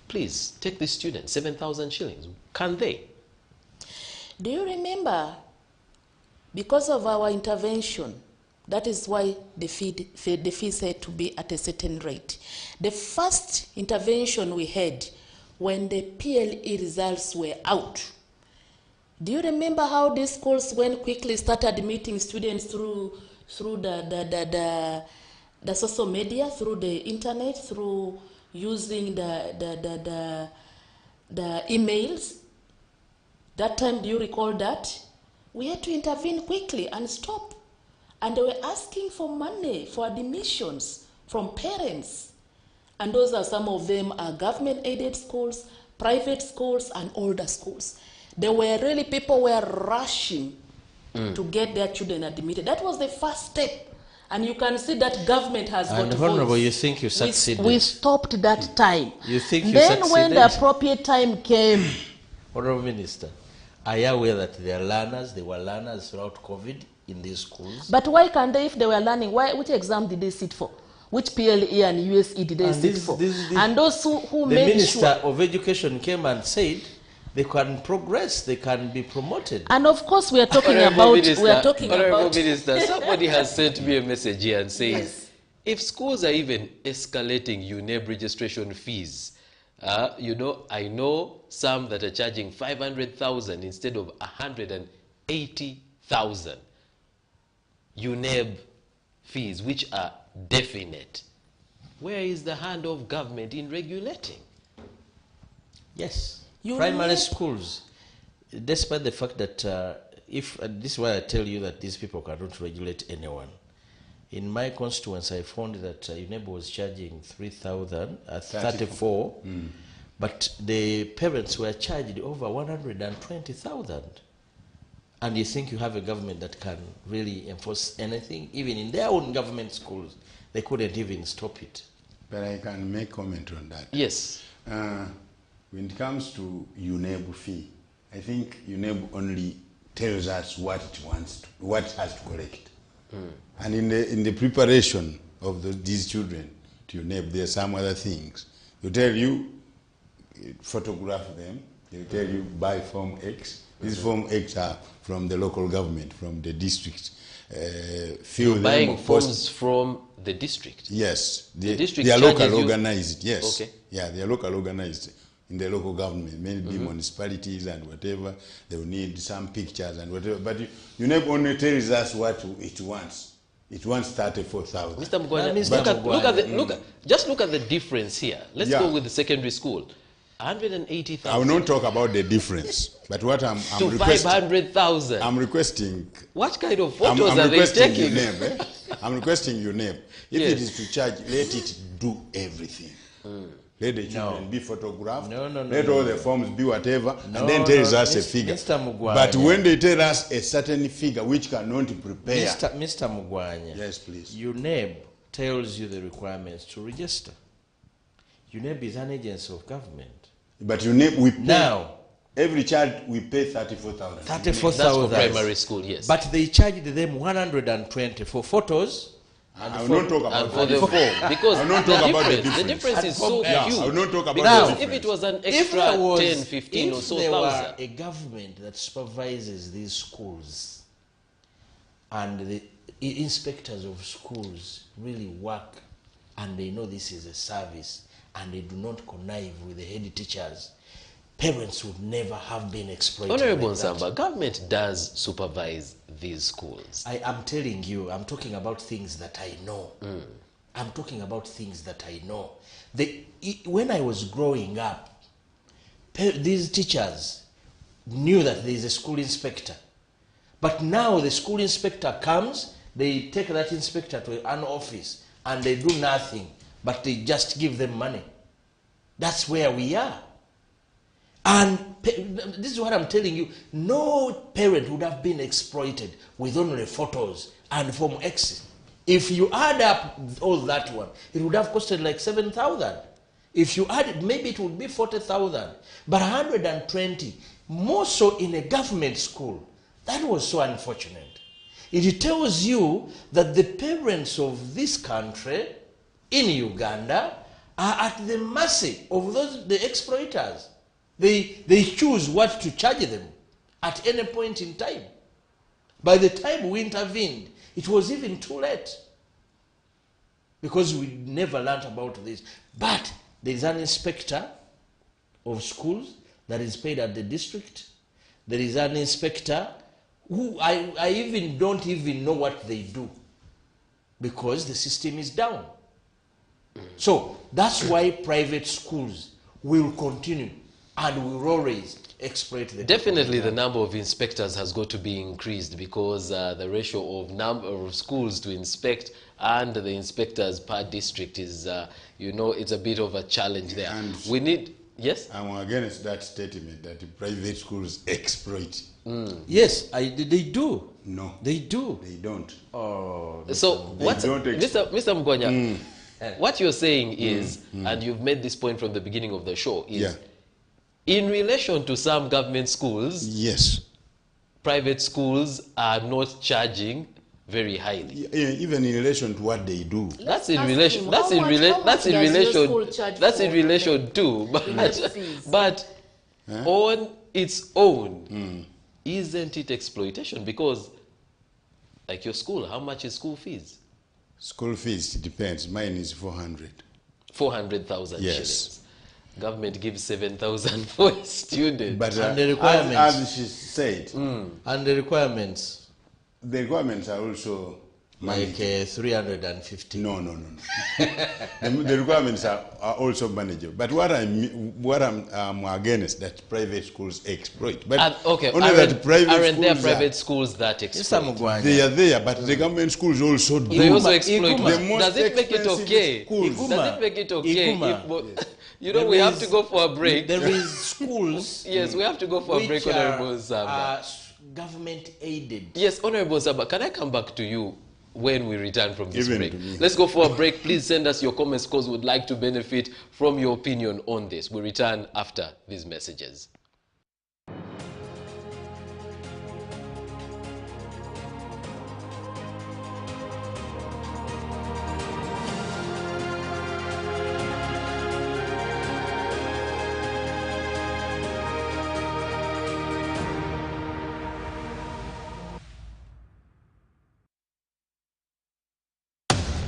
please take this student, 7,000 shillings. Can they? Do you remember, because of our intervention, that is why the fees had to be at a certain rate. The first intervention we had when the PLE results were out, do you remember how these schools went quickly started meeting students through the social media, through the internet, through using the emails? That time, do you recall that? We had to intervene quickly and stop. And they were asking for money for admissions from parents. And those are some of them are government-aided schools, private schools, and older schools. They were really, people were rushing to get their children admitted. That was the first step. And you can see that government has got And voice. Honorable, you think you succeeded? We stopped that time. You think you Then when the succeeded? appropriate time came, Honorable Minister, are you aware that there were learners throughout COVID in these schools? but why can't they, if they were learning, which exam did they sit for? Which PLE and USE did they And sit this- for? this- And those who The made Minister sure. of Education came and said they can progress, they can be promoted. And of course, we are talking Honorable about. Minister, somebody has sent me a message here and says, Yes. if schools are even escalating UNEB registration fees, you know, I know some that are charging 500,000 instead of 180,000 UNEB fees, which are definite. Where is the hand of government in regulating? Yes. You Primary need- schools, despite the fact that this is why I tell you that these people cannot regulate anyone. In my constituency, I found that UNEB was charging 3,034, but the parents were charged over 120,000. And you think you have a government that can really enforce anything? Even in their own government schools, they couldn't even stop it. But I can make comment on that. Yes. When it comes to UNEB fee, I think UNEB only tells us what it wants, what it has to collect. And in the preparation of these children to UNEB, there are some other things. They tell you, photograph them. They tell you buy Form X. These Form X are from the local government, from the district. Fill them, Buying post- forms from the district. Yes, The district they are charges local you- organized. Yes, Okay. yeah, they are local organized in the local government, maybe municipalities and whatever. They will need some pictures and whatever. But UNEB only tells us what it wants. It wants 34,000. Mr. Mugwanya, Mr. just look at the difference here. Let's Yeah. go with the secondary school. I will 180,000 not talk about the difference, but what I'm to requesting, 500,000. I'm requesting. What kind of I'm photos are they requesting taking? UNEB. I'm requesting UNEB. If Yes. it is to charge, let it do everything. Let the children be photographed. No, let all the forms be whatever, No, and then tells no, us a Mr. figure. Mr. Mugwanya. But when they tell us a certain figure which cannot prepare, Mr. Mugwanya. yes, please. UNEB tells you the requirements to register. UNEB is an agency of government. But we pay, Now, every child we pay 34,000. 34,000. That's for primary school, yes. But they charged them 120 for photos. I will not talk about And for the 34. because I will not the talk about the difference, the difference is so Yeah, huge. I will not talk about Because the if difference. it was an If extra there was, 10, 15 or if so there thousand, were a government that supervises these schools and the inspectors of schools really work and they know this is a service and they do not connive with the head teachers, parents would never have been exploited. Honorable like that. Nsamba, government does supervise these schools. I am telling you, I'm talking about things that I know. I'm talking about things that I know. When I was growing up, these teachers knew that there is a school inspector. But now the school inspector comes, they take that inspector to an office and they do nothing, but they just give them money. That's where we are. And this is what I'm telling you. No parent would have been exploited with only photos and Form X. If you add up all that one, it would have costed like 7,000. If you add it, maybe it would be 40,000. But 120, more so in a government school, that was so unfortunate. It tells you that the parents of this country in Uganda are at the mercy of the exploiters. They choose what to charge them at any point in time. By the time we intervened, it was even too late because we never learned about this. But there is an inspector of schools that is paid at the district. There is an inspector who I even don't even know what they do because the system is down. So that's why private schools will continue and will always exploit the Definitely the number of inspectors has got to be increased because the ratio of number of schools to inspect and the inspectors per district is, it's a bit of a challenge there. And we need, yes? I'm against that statement that private schools exploit. Yes, they do. No. They do. They don't. Oh, So what's, don't Mr. Mugwanya, what you're saying is, and you've made this point from the beginning of the show, is in relation to some government schools, yes, private schools are not charging very highly. Even in relation to what they do. That's in Ask relation. him, That's how in much- relation. how That's much in does your relation. school charge That's in for relation too. fees? But on its own, isn't it exploitation? Because, like your school, how much is school fees? School fees depends. Mine is 400. 400,000 Yes. shillings. Government gives 7,000 for a student. But And the requirements. as she said, and the requirements the requirements are also like 350. No. The requirements are also manageable. But what I'm against that private schools exploit. But Okay, only that private aren't there schools private schools that exploit? Mr. Mugwanya. they are there, but the government schools also do. They also Iguma, exploit. Iguma. The most Does it make it expensive okay? schools. Does it make it okay? Iguma. If, There we have is- to go for a break. There is schools. Yes, we have to go for a break, which Honorable Zamba. are government aided. Yes, Honorable Zamba, can I come back to you when we return from this Even break? to me. Let's go for a break. Please send us your comments because we'd like to benefit from your opinion on this. We return after these messages.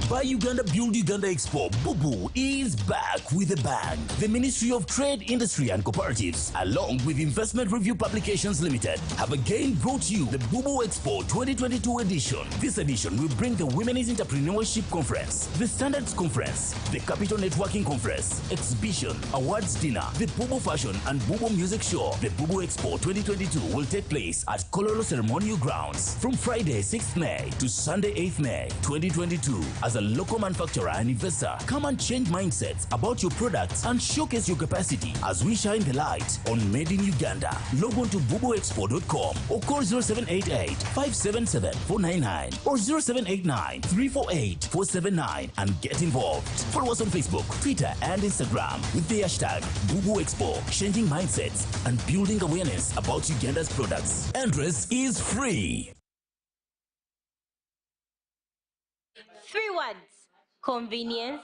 Buy Uganda, Build Uganda Expo, Bubu is back with a bang. The Ministry of Trade, Industry and Cooperatives, along with Investment Review Publications Limited, have again brought you the Bubu Expo 2022 edition. This edition will bring the Women's Entrepreneurship Conference, the Standards Conference, the Capital Networking Conference, Exhibition, Awards Dinner, the Bubu Fashion and Bubu Music Show. The Bubu Expo 2022 will take place at Kololo Ceremonial Grounds from Friday 6th May to Sunday 8th May 2022. As a local manufacturer and investor, come and change mindsets about your products and showcase your capacity as we shine the light on Made in Uganda. Log on to bubuexpo.com or call 0788-577-499 or 0789-348-479 and get involved. Follow us on Facebook, Twitter, and Instagram with the hashtag BubuExpo, changing mindsets and building awareness about Uganda's products. Entrance is free. 3 words: convenience,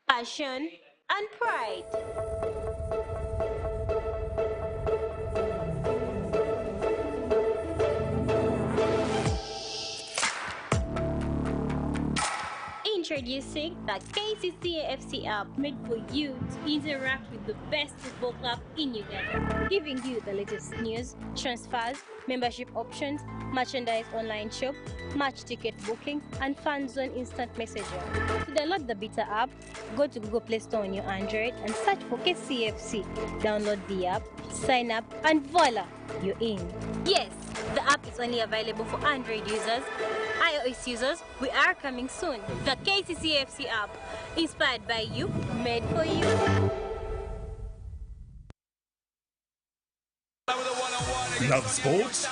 passion, and pride. Introducing the KCCA-FC app, made for you to interact with the best football club in Uganda, giving you the latest news, transfers, membership options, merchandise online shop, match ticket booking, and fan zone instant messaging. To download the beta app, go to Google Play Store on your Android and search for KCFC. Download the app, sign up, and voila, you're in. Yes, the app is only available for Android users. iOS users, we are coming soon. The KCCFC app, inspired by you, made for you. Love sports?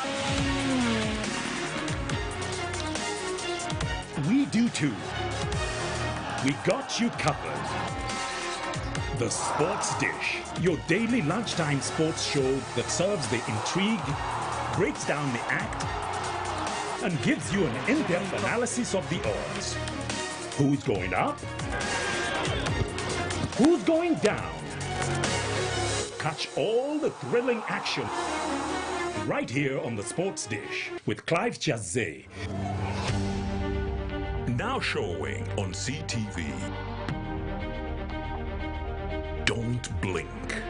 We do too. We got you covered. The Sports Dish, your daily lunchtime sports show that serves the intrigue, breaks down the act, and gives you an in-depth analysis of the odds. Who's going up? Who's going down? Catch all the thrilling action right here on the Sports Dish with Clive Chazé. Now showing on CTV. Don't blink.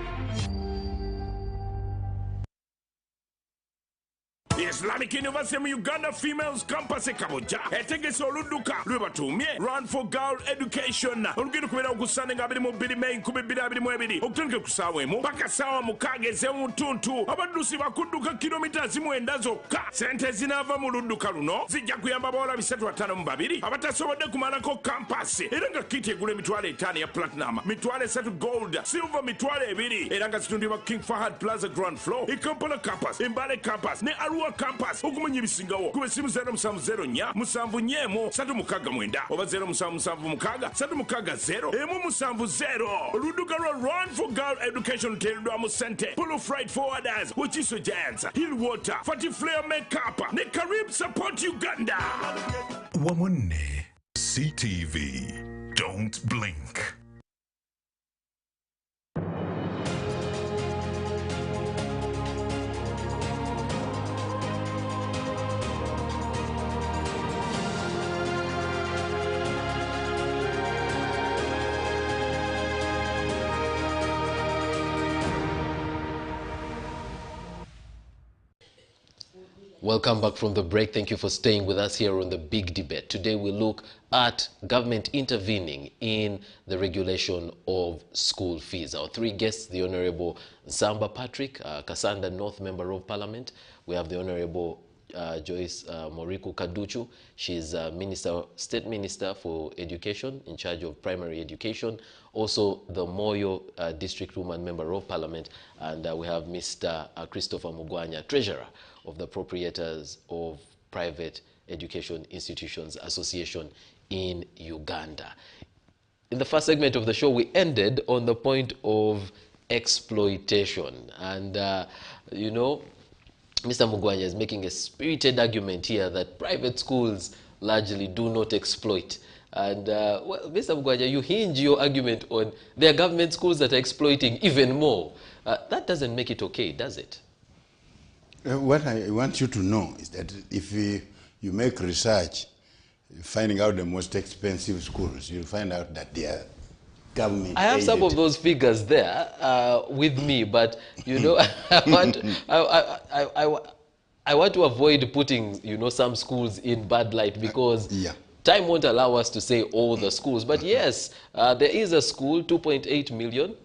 Islamic University of Uganda Females Campus Kabuja. Etegese oluduka lwebatumye Run for Girl Education. Olugendo kubera okusane nga 22 Mei 2022. Okutandika ku ssaawa emu paka ssaawa mukaaga ez'omutuntu. Abaddusi bakudduka kilomita zimwenda zokka. Sente zinaava mu ludduka luno zijja kuyamba abawala 352 abatasobodde kumalako kampasi. Era nga kiti egula emitwalo 5 ya platinum, mitwalo 3 gold, silver mitwalo 2. Era nga zitundibwa King Fahad Plaza Grand Floor, Kampala Campus, Mbale Campus ne Arua Campus. Okumanya ebisingawo kuba essimu 0704-369-369 oba 0776-360-170. Oludduka lwa Run for Girl Education luteereddwamu ssente Polo Freight Forwarders, Wachiso Giants, Hillwater, Fatty Flair Makeup ne Carib Support Uganda. Wamunne. CTV. Don't blink. Welcome back from the break. Thank you for staying with us here on the Big Debate. Today we look at government intervening in the regulation of school fees. Our three guests, the Honorable Nsamba Patrick, Kasanda North Member of Parliament. We have the Honorable Joyce Moriku Kaduchu. She's State Minister for Education, in charge of primary education. Also the Moyo District Woman Member of Parliament. And we have Mr. Christopher Mugwanya, Treasurer of the Proprietors of Private Education Institutions Association in Uganda. In the first segment of the show, we ended on the point of exploitation. And, you know, Mr. Mugwanya is making a spirited argument here that private schools largely do not exploit. And, well, Mr. Mugwanya, you hinge your argument on there are government schools that are exploiting even more. That doesn't make it okay, does it? What I want you to know is that if you make research, finding out the most expensive schools, you'll find out that they are government. I have some of those figures there with me, but you know, I want to avoid putting, you know, some schools in bad light because time won't allow us to say all the schools. But yes, there is a school, 2.8 million,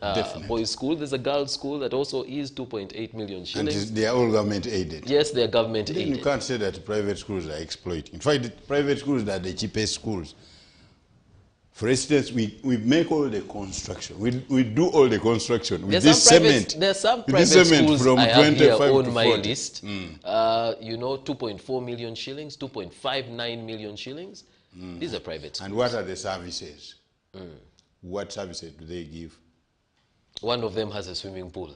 boys' school. There's a girls' school that also is 2.8 million shillings. And they are all government aided. Yes, they are government aided. You can't say that private schools are exploiting. In fact, private schools are the cheapest schools. For instance, we make all the construction. We do all the construction with There's this some private, cement. there's some With private this cement schools from I have here 25 on to my 40. list. 2.4 million shillings, 2.59 million shillings. These are private schools. And what are the services? What services do they give? One of them has a swimming pool.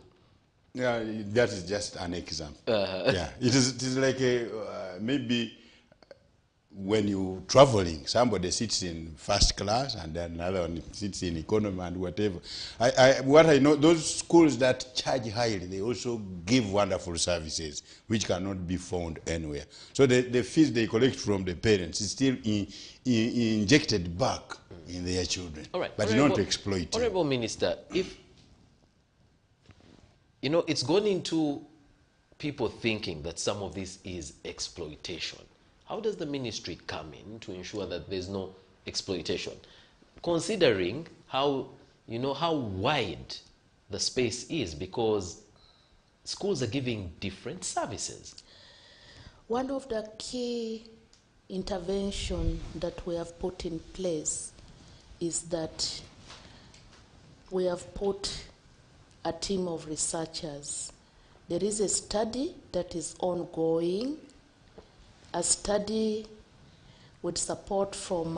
Yeah, that is just an example. Yeah, it is like a, maybe when you're traveling, somebody sits in first class and then another one sits in economy and whatever. What I know, those schools that charge highly, they also give wonderful services which cannot be found anywhere. So the fees they collect from the parents is still injected back in their children. All right. But not exploited. Honorable Minister, if, you know, it's gone into people thinking that some of this is exploitation. How does the ministry come in to ensure that there's no exploitation? Considering how, you know, how wide the space is, because schools are giving different services. One of the key interventions that we have put in place is that we have put a team of researchers. There is a study that is ongoing, a study with support from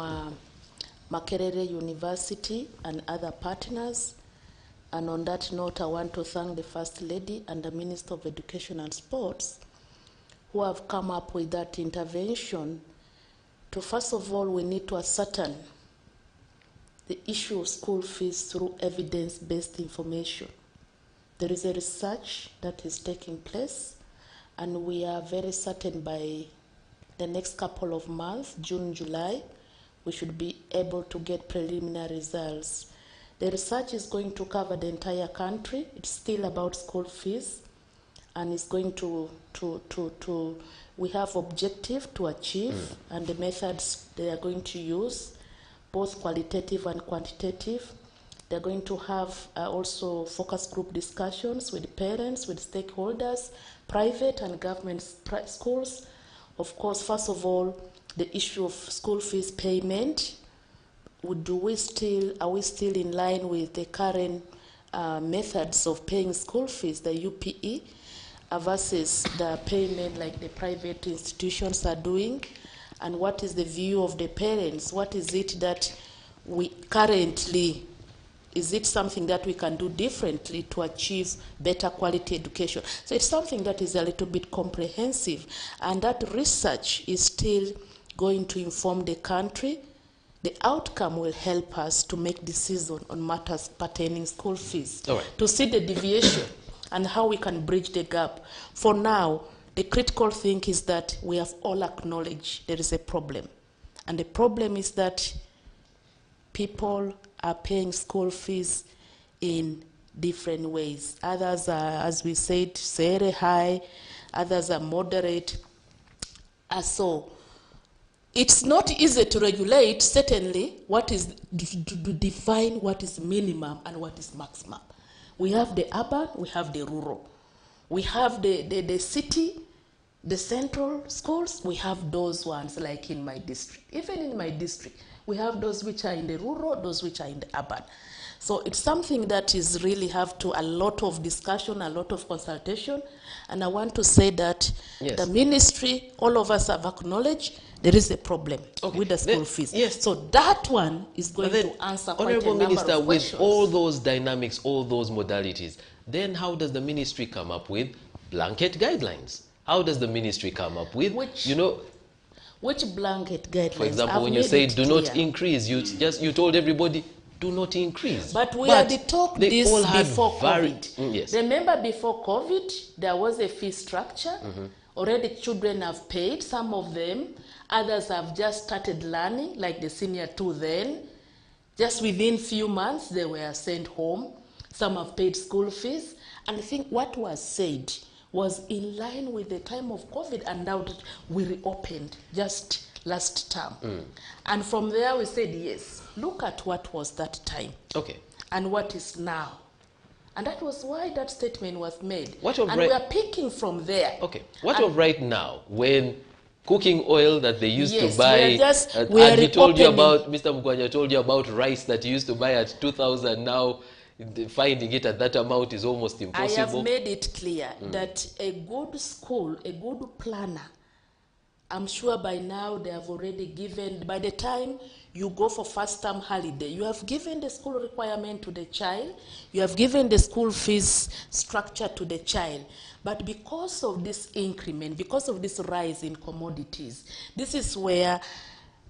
Makerere University and other partners. And on that note, I want to thank the First Lady and the Minister of Education and Sports who have come up with that intervention. To first of all, we need to ascertain the issue of school fees through evidence-based information. There is a research that is taking place, and we are very certain by the next couple of months, June, July, we should be able to get preliminary results. The research is going to cover the entire country. It's still about school fees, and it's going to we have objective to achieve, and the methods they are going to use, both qualitative and quantitative. They're going to have also focus group discussions with parents, with stakeholders, private and government schools. Of course, first of all, the issue of school fees payment. Are we still in line with the current methods of paying school fees, the UPE, versus the payment like the private institutions are doing? And what is the view of the parents? What is it that we currently, is it something that we can do differently to achieve better quality education? So it's something that is a little bit comprehensive, and that research is still going to inform the country. The outcome will help us to make decisions on matters pertaining school fees, to see the deviation and how we can bridge the gap. For now, the critical thing is that we have all acknowledged there is a problem. And the problem is that people are paying school fees in different ways. Others are, as we said, very high. Others are moderate. So it's not easy to regulate, certainly, what is to define what is minimum and what is maximum. We have the urban, we have the rural. We have the city, the central schools, we have those ones like in my district. Even in my district, we have those which are in the rural, those which are in the urban. So it's something that is really have to a lot of discussion, a lot of consultation. And I want to say that the ministry, all of us have acknowledged there is a problem with the school fees. Yes. So that one is going to answer quite a Honorable number Minister, of questions. with all those dynamics, all those modalities, then how does the ministry come up with blanket guidelines? How does the ministry come up with, which blanket guidelines? For example, when you say do not increase, you told everybody do not increase. But we had talked this before COVID. Yes. Remember before COVID, there was a fee structure. Already children have paid, some of them. Others have just started learning, like the senior two then. Just within few months, they were sent home. Some have paid school fees. And I think what was said was in line with the time of COVID, and now we reopened just last term. And from there we said, yes, look at what was that time. And what is now. And that was why that statement was made. We are picking from there. What of right now, when cooking oil that they used Yes, to buy. we are And he told you reopening. about, Mr. Mugwanya told you about rice that he used to buy at 2,000. Now finding it at that amount is almost impossible. I have made it clear that a good school, a good planner, I'm sure by now they have already given, by the time you go for first term holiday, you have given the school requirement to the child, you have given the school fees structure to the child. But because of this increment, because of this rise in commodities, this is where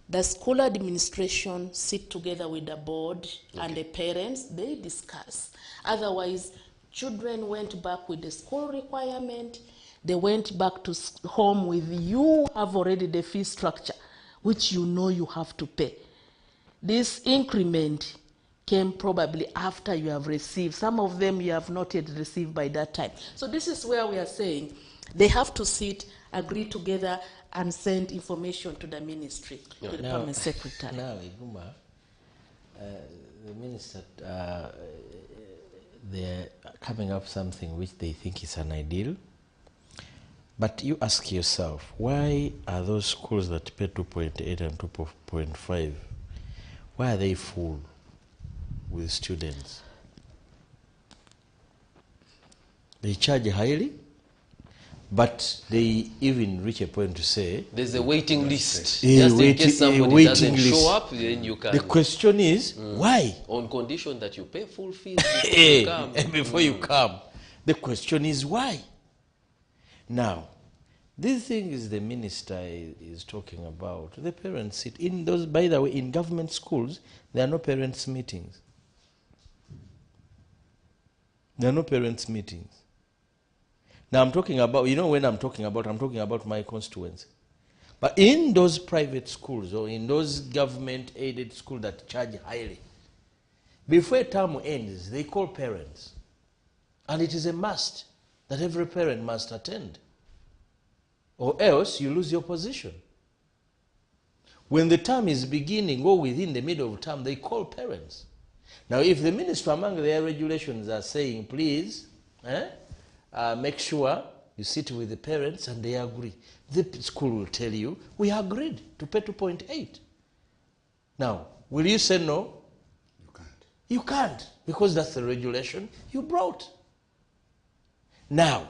the school administration sit together with the board and the parents, they discuss. Otherwise, children went back with the school requirement, they went back to home with you have already the fee structure, which you know you have to pay. This increment came probably after you have received. Some of them you have not yet received by that time. So this is where we are saying they have to sit, agree together, and send information to the ministry, to the permanent secretary. Now, Iguma, the minister, they're coming up something which they think is an ideal. But you ask yourself, why are those schools that pay 2.8 and 2.5, why are they full with students? They charge highly, but they even reach a point to say there's a waiting list. Just in case somebody doesn't show up, then you can. The question is, why? On condition that you pay full fees before you come. Before you come. The question is why? Now, these things the minister is talking about, the parents sit in those, by the way, in government schools, there are no parents' meetings. There are no parents' meetings. Now I'm talking about, you know, when I'm talking about my constituency. But in those private schools or in those government-aided schools that charge highly, before term ends, they call parents. And it is a must that every parent must attend. Or else you lose your position. When the term is beginning or within the middle of term, they call parents. Now, if the minister among their regulations are saying, please, make sure you sit with the parents and they agree, the school will tell you, we agreed to pay 2.8. Now, will you say no? You can't. You can't, because that's the regulation you brought. Now,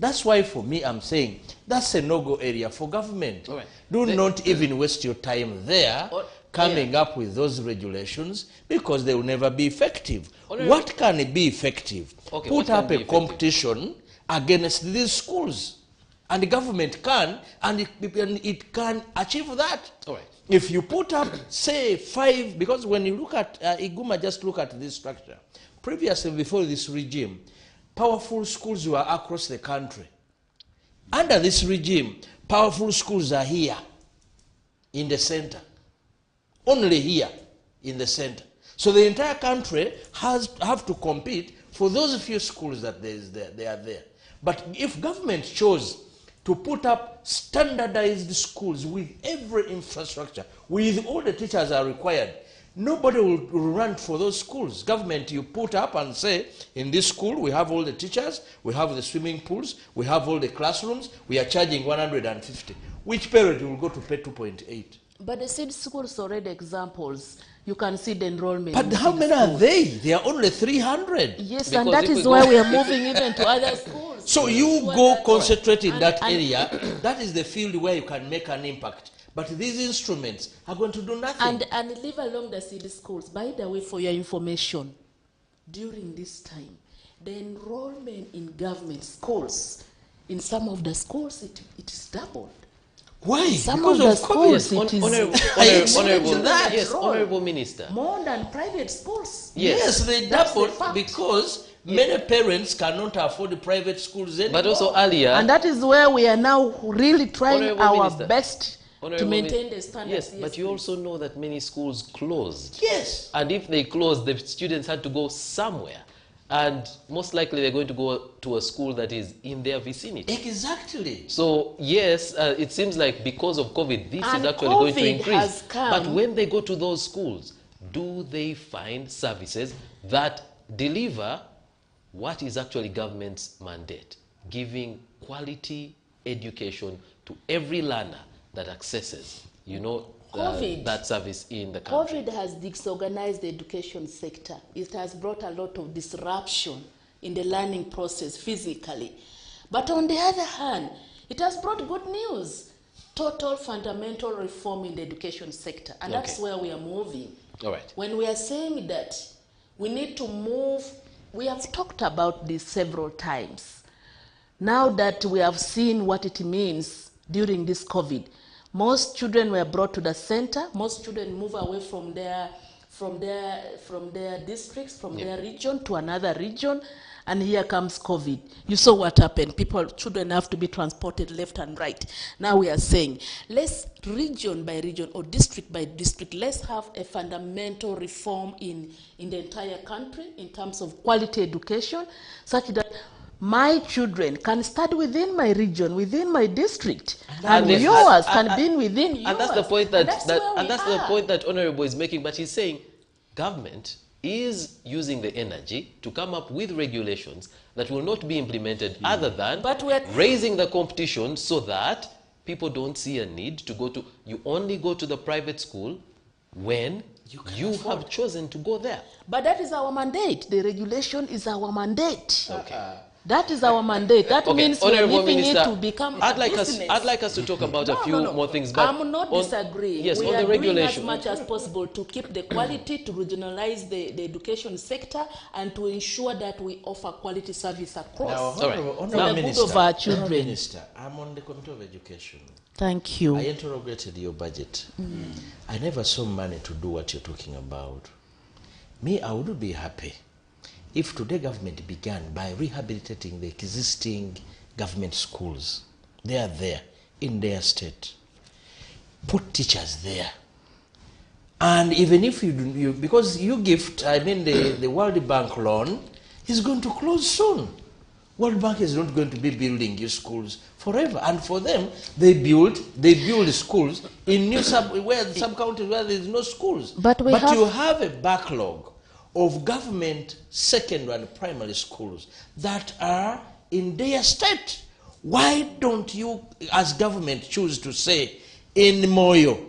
that's why for me I'm saying that's a no-go area for government. Right. Do not even waste your time there coming up with those regulations, because they will never be effective. What can be effective? Okay, put up a competition against these schools. And the government can, and it can achieve that. All right. If you put up, say, 5, because when you look at, Iguma, just look at this structure. Previously, before this regime, powerful schools were across the country. Under this regime, powerful schools are here in the center. Only here in the center. So the entire country have to compete for those few schools that they are there. But if government chose to put up standardized schools with every infrastructure, with all the teachers are required, nobody will run for those schools. Government, you put up and say, in this school, we have all the teachers, we have the swimming pools, we have all the classrooms, we are charging 150. Which parent will go to pay 2.8? But the seed schools already examples. You can see the enrollment. But how many are they? They are only 300. Yes, because and that is why we are moving even to other schools. So you go concentrate in that area. That is the field where you can make an impact. But these instruments are going to do nothing. And leave along the city schools. By the way, for your information, during this time, the enrollment in government schools, in some of the schools, it is doubled. Why? Some because of the schools, it is Honorable Minister. More than private schools. Yes, they doubled because many parents cannot afford the private schools anymore. But also earlier. And that is where we are now really trying Honorable our Minister. best to maintain the standards. Yes, but you also know that many schools closed. Yes. And if they closed, the students had to go somewhere. And most likely they're going to go to a school that is in their vicinity. Exactly. So yes, it seems like because of COVID, this is actually going to increase. But when they go to those schools, do they find services that deliver what is actually government's mandate? Giving quality education to every learner, that accesses, you know, COVID. that service in the country? COVID has disorganized the education sector. It has brought a lot of disruption in the learning process physically. But on the other hand, it has brought good news. Total fundamental reform in the education sector. And that's where we are moving. All right. When we are saying that we need to move, we have talked about this several times. Now that we have seen what it means during this COVID, most children were brought to the center. Most children move away from their districts, from their region to another region, and here comes COVID. You saw what happened. Children have to be transported left and right. Now we are saying, let's region by region or district by district, let's have a fundamental reform in the entire country in terms of quality education, such that my children can study within my region, within my district, and yours can be within yours. And that's the point the point that Honorable is making. But he's saying, government is using the energy to come up with regulations that will not be implemented other than raising the competition, so that people don't see a need to go to. You only go to the private school when you have chosen to go there. But that is our mandate. The regulation is our mandate. Okay. That is our mandate. That means we are leaving it to become I'd like us to talk about a few more things. But I'm not disagreeing. Yes, we on are the regulation. doing as much as possible to keep the quality, to regionalize the education sector, and to ensure that we offer quality service across. Now, Honourable Minister, of our children. Honourable Minister, I'm on the Committee of Education. Thank you. I interrogated your budget. I never saw money to do what you're talking about. Me, I would be happy if today government began by rehabilitating the existing government schools. They are there in their state. Put teachers there. And even if you because you gift, the World Bank loan is going to close soon. World Bank is not going to be building your schools forever. And for them, they build schools in new sub-counties where there is no schools. But you have a backlog of government secondary and primary schools that are in their state. Why don't you, as government, choose to say, in Moyo,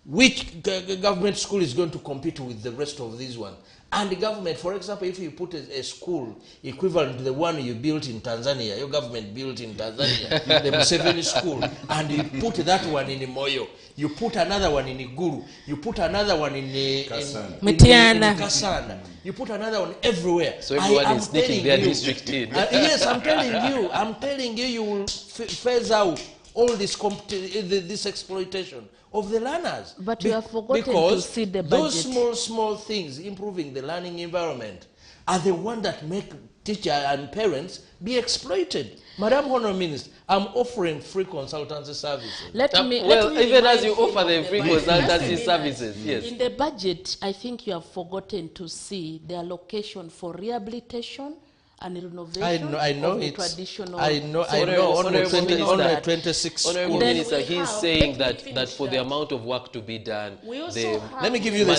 which government school is going to compete with the rest of these ones? And the government, for example, if you put a school equivalent to the one you built in Tanzania, your government built in Tanzania, the Museveni school, and you put that one in Moyo, you put another one in Iguru, you put another one in Kasana, you put another one everywhere. So everyone is sneaking their district in. Yes, I'm telling you, you will phase out all this exploitation of the learners. But you have forgotten to see the budget. Those small things, improving the learning environment, are the ones that make teachers and parents be exploited. Madam Honourable Minister, I'm offering free consultancy services. Even as you offer the free consultancy services, yes. In the budget, I think you have forgotten to see the allocation for rehabilitation and renovation I know of the it's traditional. I know. On the 26. Honourable Minister, he's saying that for the amount of work to be done, let me give you the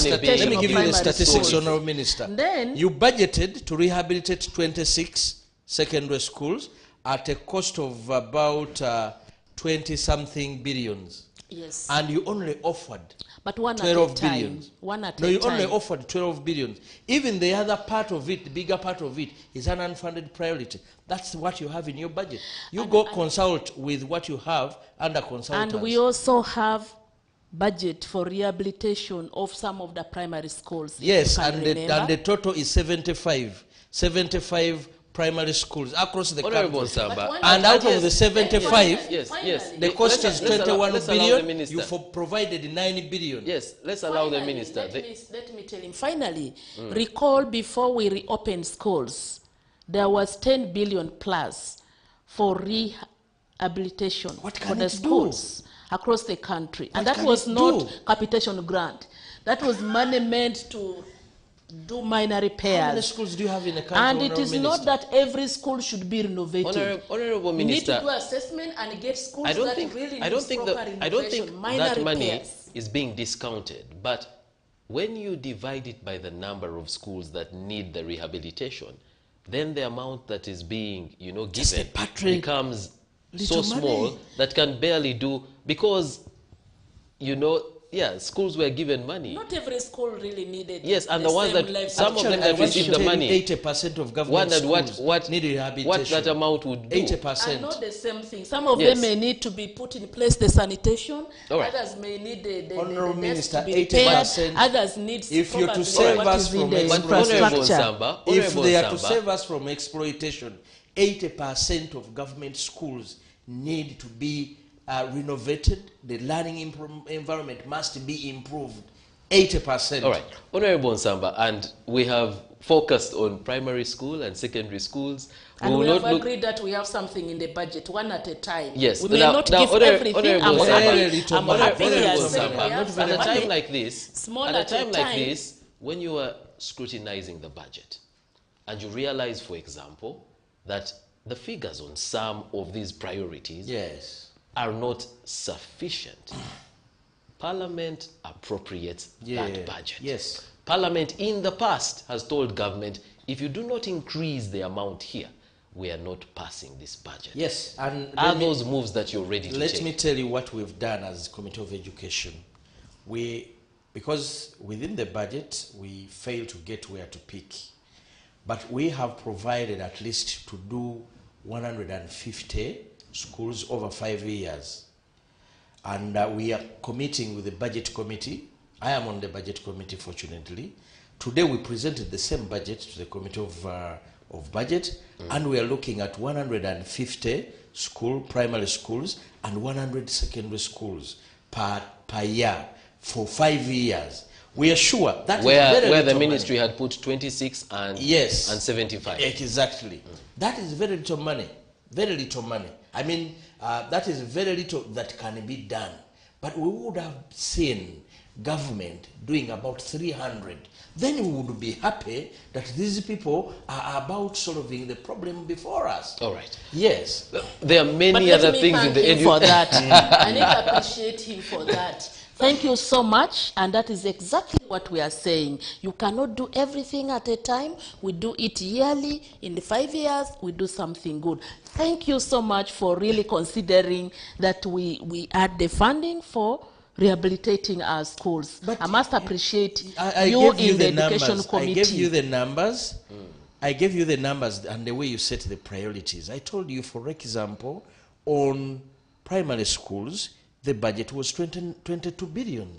statistics, Honourable Minister. Then you budgeted to rehabilitate 26 secondary schools at a cost of about 20-something billions. Yes. And you only offered 12 billions. You only offered 12 billions. Even the other part of it, the bigger part of it, is an unfunded priority. That's what you have in your budget. You consult with what you have under consultants. And we also have budget for rehabilitation of some of the primary schools. Yes, and the total is 75 primary schools across the country. And out of the 75, the cost is 21 billion. You provided 9 billion. Yes, let's allow the minister. Let me tell him. Finally, recall before we reopened schools, there was 10 billion plus for rehabilitation for the schools across the country. And that was not capitation grant. That was money meant to do minor repairs. How many schools do you have in the country? And it is not that every school should be renovated. Honourable Minister, we need to do assessment and get schools that really need proper renovation. I don't think that money is being discounted. But when you divide it by the number of schools that need the rehabilitation, then the amount that is being, given becomes so small that can barely do, because, you know, yeah, schools were given money. Not every school really needed. Yes, and the ones that, some of them that received the money. 80% of government schools need rehabilitation. What that amount would do. 80%. I know the same thing. Some of them may need to be put in place, the sanitation. Right. Others may need the Honourable Minister, to be repaired. 80%. Others need If you're to save us from infrastructure. If they are to save us from exploitation, 80% of government schools need to be renovated. The learning environment must be improved. 80%. All right, Honorable Nsamba, and we have focused on primary school and secondary schools. And we have agreed that we have something in the budget, one at a time. Yes, we may not give everything. I'm happy at a time like this, when you are scrutinizing the budget, and you realize, for example, that the figures on some of these priorities are not sufficient, Parliament appropriates that budget. Yes. Parliament in the past has told government, if you do not increase the amount here, we are not passing this budget. Yes. And are those moves that you're ready to take? Let me tell you what we've done as Committee of Education. Because within the budget, we failed to get where to pick. But we have provided at least to do 150 schools over 5 years. And we are committing with the budget committee. I am on the budget committee, fortunately. Today we presented the same budget to the committee of budget, and we are looking at 150 primary schools and 100 secondary schools per year for 5 years. We are sure that where the ministry had put 26 and 75. Exactly. That is very little money. Very little money. I mean, that is very little that can be done. But we would have seen government doing about 300. Then we would be happy that these people are about solving the problem before us. All right. Yes. There are many other things in the education. For that. I need to appreciate him for that. Thank you so much, and that is exactly what we are saying. You cannot do everything at a time. We do it yearly. In the 5 years, we do something good. Thank you so much for really considering that we add the funding for rehabilitating our schools. But I must appreciate you in the education committee. I gave you the numbers. I gave you the numbers and the way you set the priorities. I told you, for example, on primary schools, the budget was 22 billion.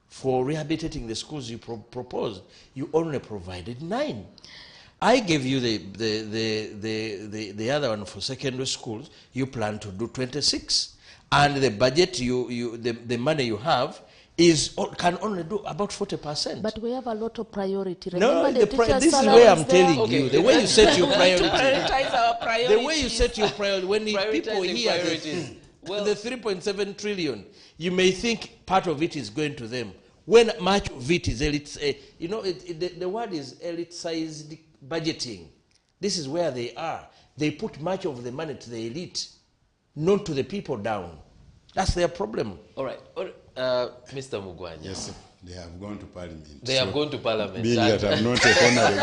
For rehabilitating the schools you proposed, you only provided 9. I gave you the other one for secondary schools. You plan to do 26, and the budget the money you have can only do about 40%. But we have a lot of priority. Remember this is where I'm telling you the way you set your priority. Prioritize our priorities. The way you set your priority. When people hear the 3.7 trillion, you may think part of it is going to them. When much of it is the word is elite-sized budgeting. This is where they are. They put much of the money to the elite, not to the people down. That's their problem. All right. Mr. Mugwanya. Yes, they have gone to Parliament. They have gone to Parliament. Being that I'm not a honorable.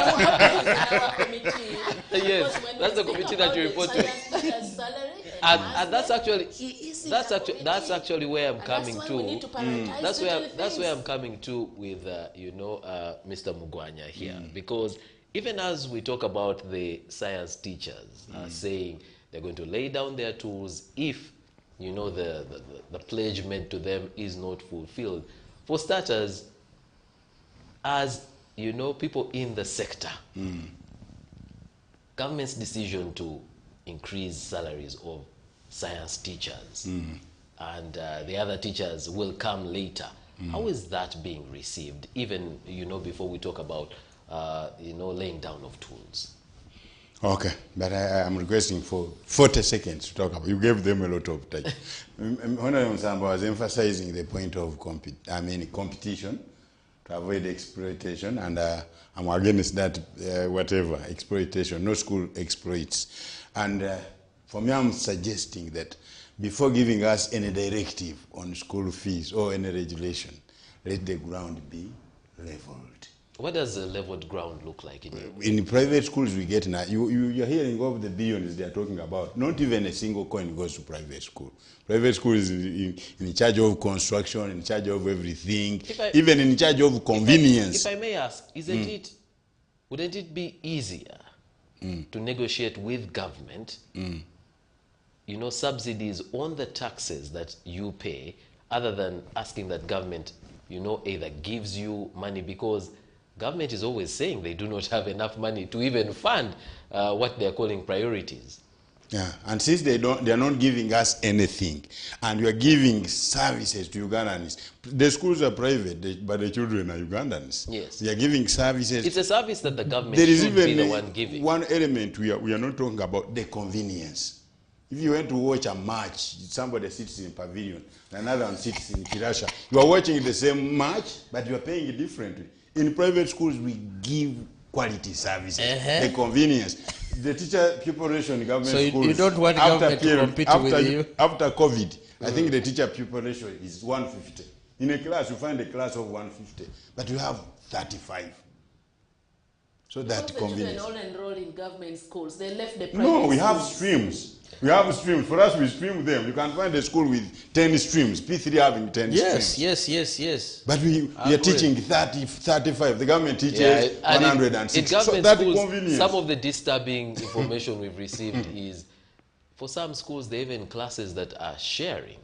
Yes, that's the committee that you report to. And that's actually where I'm coming to. That's where I'm coming to with Mr. Mugwanya here, because even as we talk about the science teachers saying they're going to lay down their tools if the pledge made to them is not fulfilled. For starters, as people in the sector, government's decision to increase salaries of science teachers and the other teachers will come later. How is that being received, even before we talk about laying down of tools? Okay, but I'm requesting for 40 seconds to talk about. You gave them a lot of time. Honorable Nsamba was emphasizing the point of competition to avoid exploitation, and I'm against that, whatever, exploitation. No school exploits. And for me, I'm suggesting that before giving us any directive on school fees or any regulation, let the ground be leveled. What does a leveled ground look like in your? In private schools, we get now. You're hearing of the billions they are talking about. Not even a single coin goes to private school. Private school is in charge of construction, in charge of everything, even in charge of convenience. If I may ask, wouldn't it be easier to negotiate with government, you know, subsidies on the taxes that you pay, other than asking that government, you know, either gives you money, because government is always saying they do not have enough money to even fund what they're calling priorities. Yeah, and since they are not giving us anything, and we are giving services to Ugandans. The schools are private, but the children are Ugandans. Yes, they are giving services. It's a service that the government there is should even be the one giving. One element we are not talking about: the convenience. If you went to watch a match, somebody sits in pavilion, another one sits in Kirasha. You are watching the same match, but you are paying it differently. In private schools, we give quality services, the convenience. The teacher-pupil ratio in government schools. So you don't want government to compete with you? After COVID, I think the teacher-pupil ratio is 150. In a class, you find a class of 150, but you have 35. So that convenience. The children all enrolled in government schools. They left the private No, we have schools. streams. We have streams. For us, we stream them. You can find a school with 10 streams, P3 having 10 streams. Yes. But we are teaching 30, 35. The government teaches 160. In government so that schools, convenience. some of the disturbing information we've received is, for some schools, they even classes that are sharing.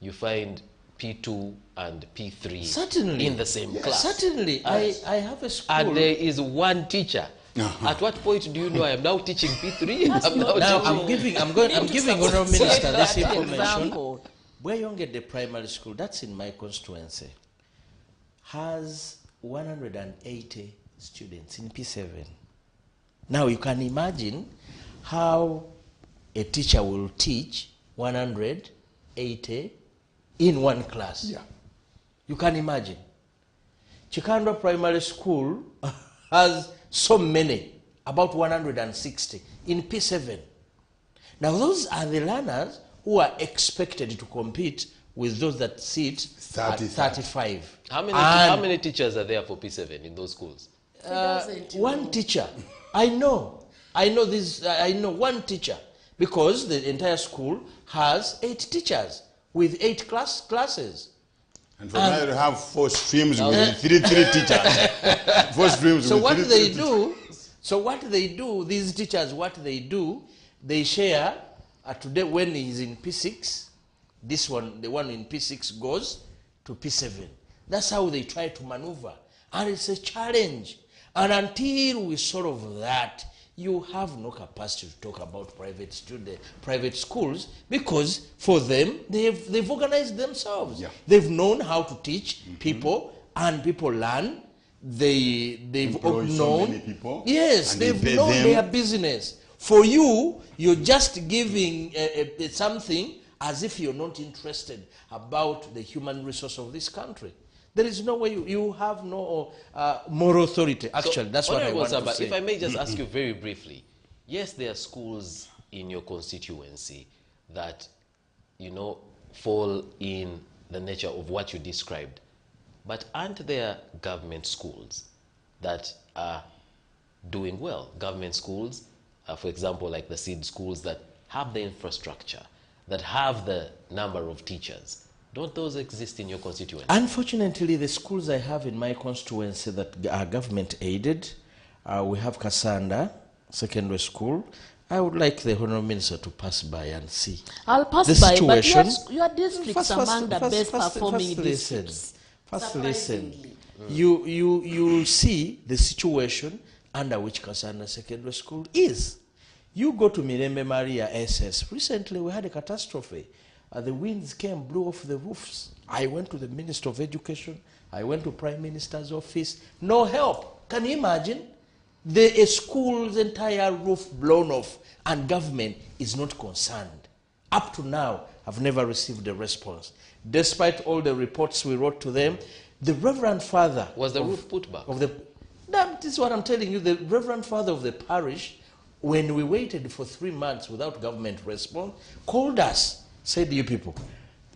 You find P2 and P3 certainly in the same class. Certainly. I have a school. And there is one teacher. At what point do you know I am now teaching P3? I'm giving Honourable Minister this information. Where you get the primary school, that's in my constituency, has 180 students in P7. Now you can imagine how a teacher will teach 180 in one class. Yeah. You can imagine. Chikandwa Primary School has so many, about 160 in P7. Now those are the learners who are expected to compete with those that sit at 35. How many teachers are there for P7 in those schools? One teacher. I know one teacher, because the entire school has 8 teachers with 8 classes. And for now you have 4 streams with 3 teachers. 4 streams so with what 3 they teachers. do, so what they do, these teachers, they share. Today when he's in P6, the one in P6 goes to P7. That's how they try to maneuver. And it's a challenge. And until we solve that, you have no capacity to talk about private schools, because for them, they've organized themselves. Yeah. They've known how to teach people, and people learn. They've known. So many people, yes, they've known their business. For you, you're just giving something as if you're not interested about the human resource of this country. There is no way you have no moral authority. Actually, that's what I want to say. If I may just ask you very briefly, yes, there are schools in your constituency that, you know, fall in the nature of what you described, but aren't there government schools that are doing well? Government schools, for example, like the seed schools that have the infrastructure, that have the number of teachers. Don't those exist in your constituency? Unfortunately, the schools I have in my constituency that are government aided, we have Kasanda Secondary School. I would like the Honourable Minister to pass by and see. I'll pass the by, situation. But your district is among the best performing districts. First listen. You'll see the situation under which Kasanda Secondary School is. You go to Mirembe Maria SS. Recently, we had a catastrophe. The winds came, blew off the roofs. I went to the Minister of Education. I went to Prime Minister's office. No help. Can you imagine? A school's entire roof blown off, and government is not concerned. Up to now, I've never received a response. Despite all the reports we wrote to them, the Reverend Father... Was the roof put back? This is what I'm telling you. The Reverend Father of the parish, when we waited for 3 months without government response, called us. Said, you people,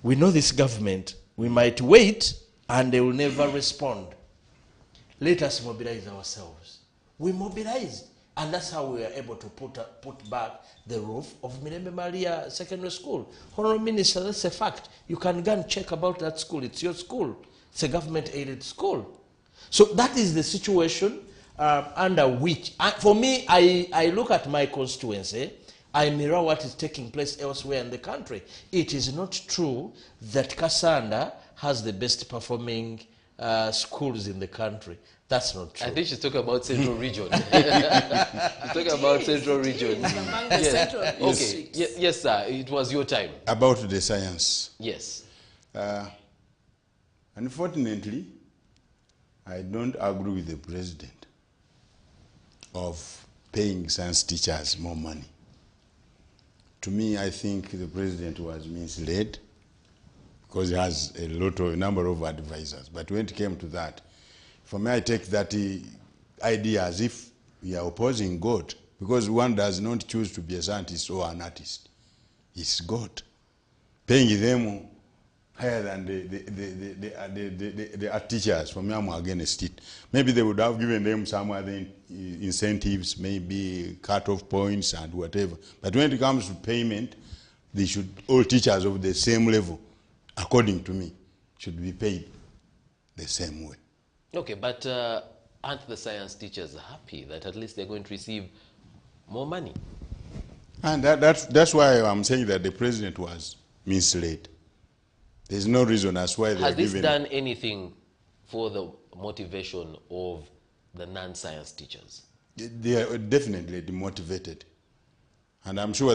we know this government, we might wait and they will never respond. let us mobilize ourselves. We mobilized, and that's how we were able to put back the roof of Mirembe Maria Secondary School. Honorable Minister, that's a fact. You can go and check about that school. It's your school. It's a government-aided school. So that is the situation under which, for me, I look at my constituency, I mirror what is taking place elsewhere in the country. It is not true that Kasanda has the best performing schools in the country. That's not true. I think she's talking about Central Region. She's talking about Central Region. Among the central Okay. Yes, sir. It was your time. About the science. Yes. Unfortunately, I don't agree with the president of paying science teachers more money. To me, I think the president was misled because he has a number of advisors. But when it came to that, for me, I take that idea as if we are opposing God, because one does not choose to be a scientist or an artist. It's God. Paying them higher than the teachers, for me, I'm against it. Maybe they would have given them some other incentives, maybe cut-off points and whatever. But when it comes to payment, they should, all teachers of the same level, according to me, should be paid the same way. Okay, but aren't the science teachers happy that at least they're going to receive more money? And that's why I'm saying that the president was misled. There's no reason as why they are Has this given. done anything for the motivation of the non-science teachers? They are definitely demotivated. And I'm sure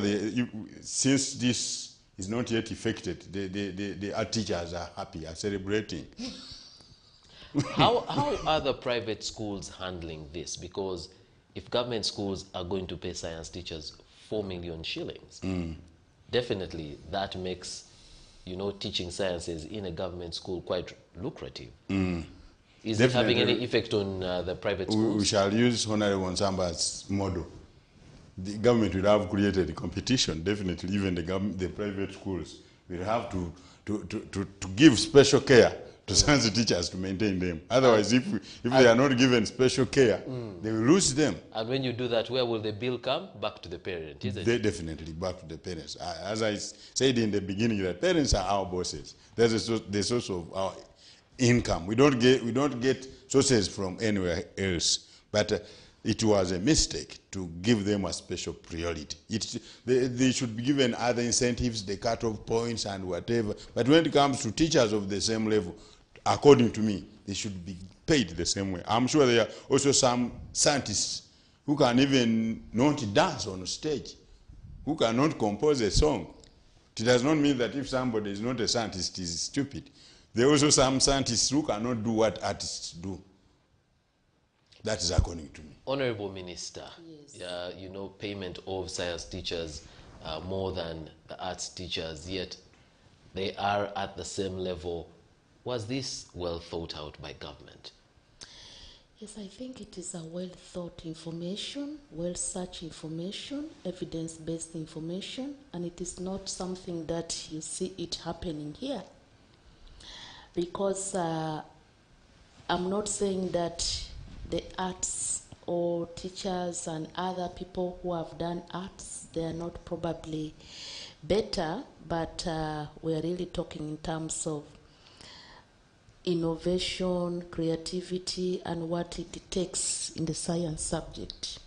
since this is not yet effected, our teachers are happy, are celebrating. How are the private schools handling this? Because if government schools are going to pay science teachers 4 million shillings, definitely that makes, teaching sciences in a government school quite lucrative. Is it having any effect on the private schools? We shall use Honorable Nsamba's model. The government will have created competition, definitely. Even the private schools will have to give special care to science teachers to maintain them. Otherwise, if they are not given special care, they will lose them. And when you do that, where will the bill come? Back to the parent, isn't it? Definitely back to the parents. As I said in the beginning, that parents are our bosses. That's the source of our income. We don't get sources from anywhere else. But it was a mistake to give them a special priority. They should be given other incentives, the cut-off points and whatever. But when it comes to teachers of the same level, according to me, they should be paid the same way. I'm sure there are also some scientists who can even not dance on stage, who cannot compose a song. It does not mean that if somebody is not a scientist, he is stupid. There are also some scientists who cannot do what artists do. That is according to me. Honorable Minister, yes. Payment of science teachers more than the arts teachers, yet they are at the same level. Was this well thought out by government? Yes, I think it is a well thought information, well searched information, evidence-based information, and it is not something that you see it happening here. Because I'm not saying that the arts or teachers and other people who have done arts, they are not probably better, but we're really talking in terms of innovation, creativity, and what it takes in the science subject.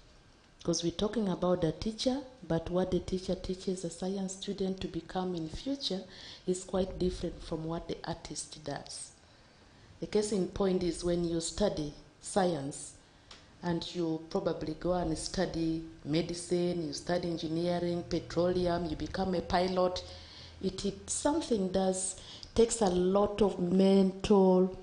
Because we're talking about the teacher, but what the teacher teaches a science student to become in future is quite different from what the artist does. The case in point is when you study science, and you probably go and study medicine, you study engineering, petroleum, you become a pilot. It something takes a lot of mental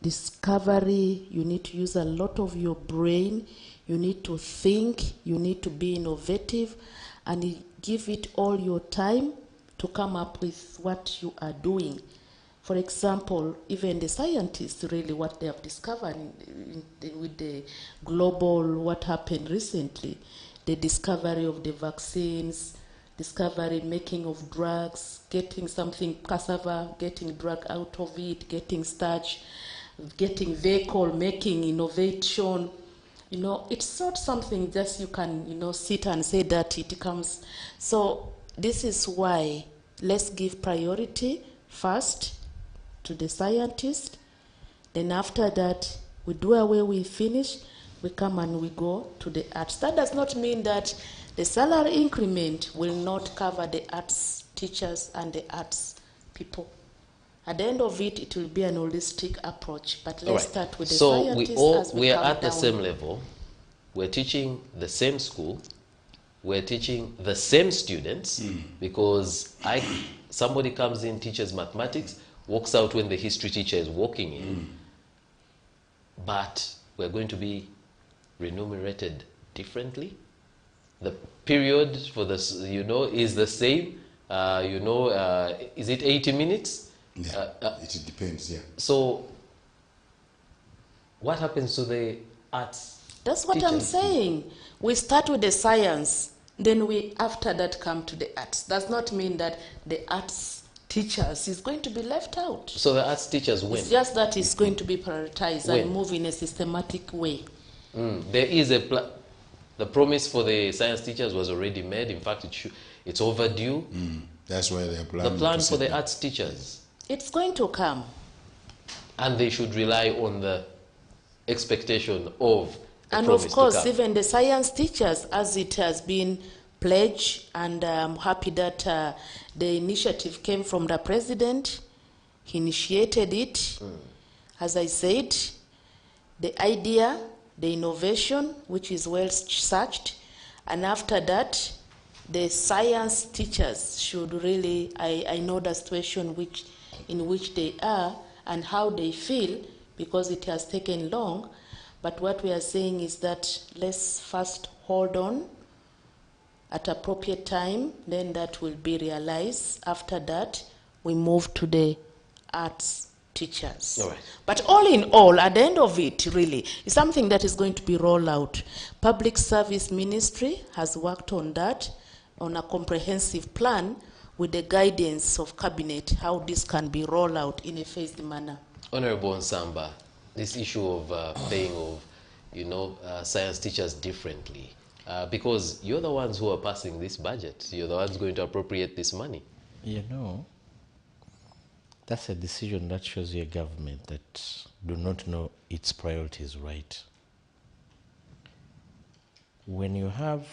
discovery. You need to use a lot of your brain. You need to think. You need to be innovative, and you give it all your time to come up with what you are doing. For example, even the scientists, really what they have discovered with the global, what happened recently, the discovery of the vaccines, discovery, making of drugs, getting something cassava, getting drug out of it, getting starch, getting vehicle, making innovation. You know, it's not something just you can, you know, sit and say that it comes. So this is why let's give priority first to the scientist. Then after that, we do away, we finish, we come and we go to the arts. That does not mean that the salary increment will not cover the arts teachers and the arts people. At the end of it, it will be an holistic approach. But let's start with the scientists. So we are at the same level. We're teaching the same school. We're teaching the same students because somebody comes in, teaches mathematics, walks out when the history teacher is walking in. But we're going to be remunerated differently. The period for this, you know, is the same. Is it 80 minutes? Yeah, it depends, yeah. So, what happens to the arts? That's what I'm saying. We start with the science, then we, after that, come to the arts. Does not mean that the arts teachers is going to be left out. So the arts teachers win? It's just that it's going to be prioritized and move in a systematic way. There is the promise for the science teachers was already made. In fact, it's overdue. That's why they're planning. The plan for the arts teachers. It's going to come. And they should rely on the expectation of the and of course, even the science teachers, as it has been pledged, and I'm happy that the initiative came from the president. He initiated it. As I said, the idea, the innovation, which is well searched, and after that, the science teachers should really, I know the situation in which they are and how they feel, because it has taken long. But what we are saying is that let's first hold on at appropriate time, then that will be realized. After that, we move to the arts teachers. All right. But all in all, at the end of it, really, is something that is going to be rolled out. Public Service Ministry has worked on that, on a comprehensive plan with the guidance of Cabinet, how this can be rolled out in a phased manner. Honorable Nsamba, this issue of paying of, science teachers differently, because you're the ones who are passing this budget. You're the ones going to appropriate this money. You know, that's a decision that shows you a government that do not know its priorities right. When you have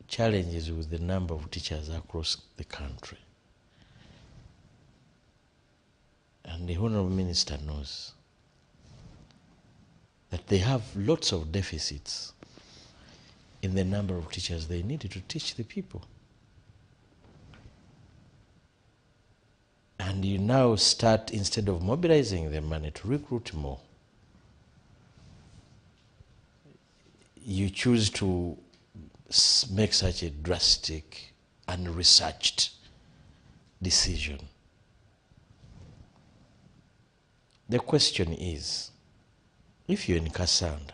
challenges with the number of teachers across the country, and the Honorable Minister knows that they have lots of deficits in the number of teachers they needed to teach the people. And you now start, instead of mobilizing the money to recruit more, you choose to make such a drastic and researched decision. The question is, if you're in Kasanda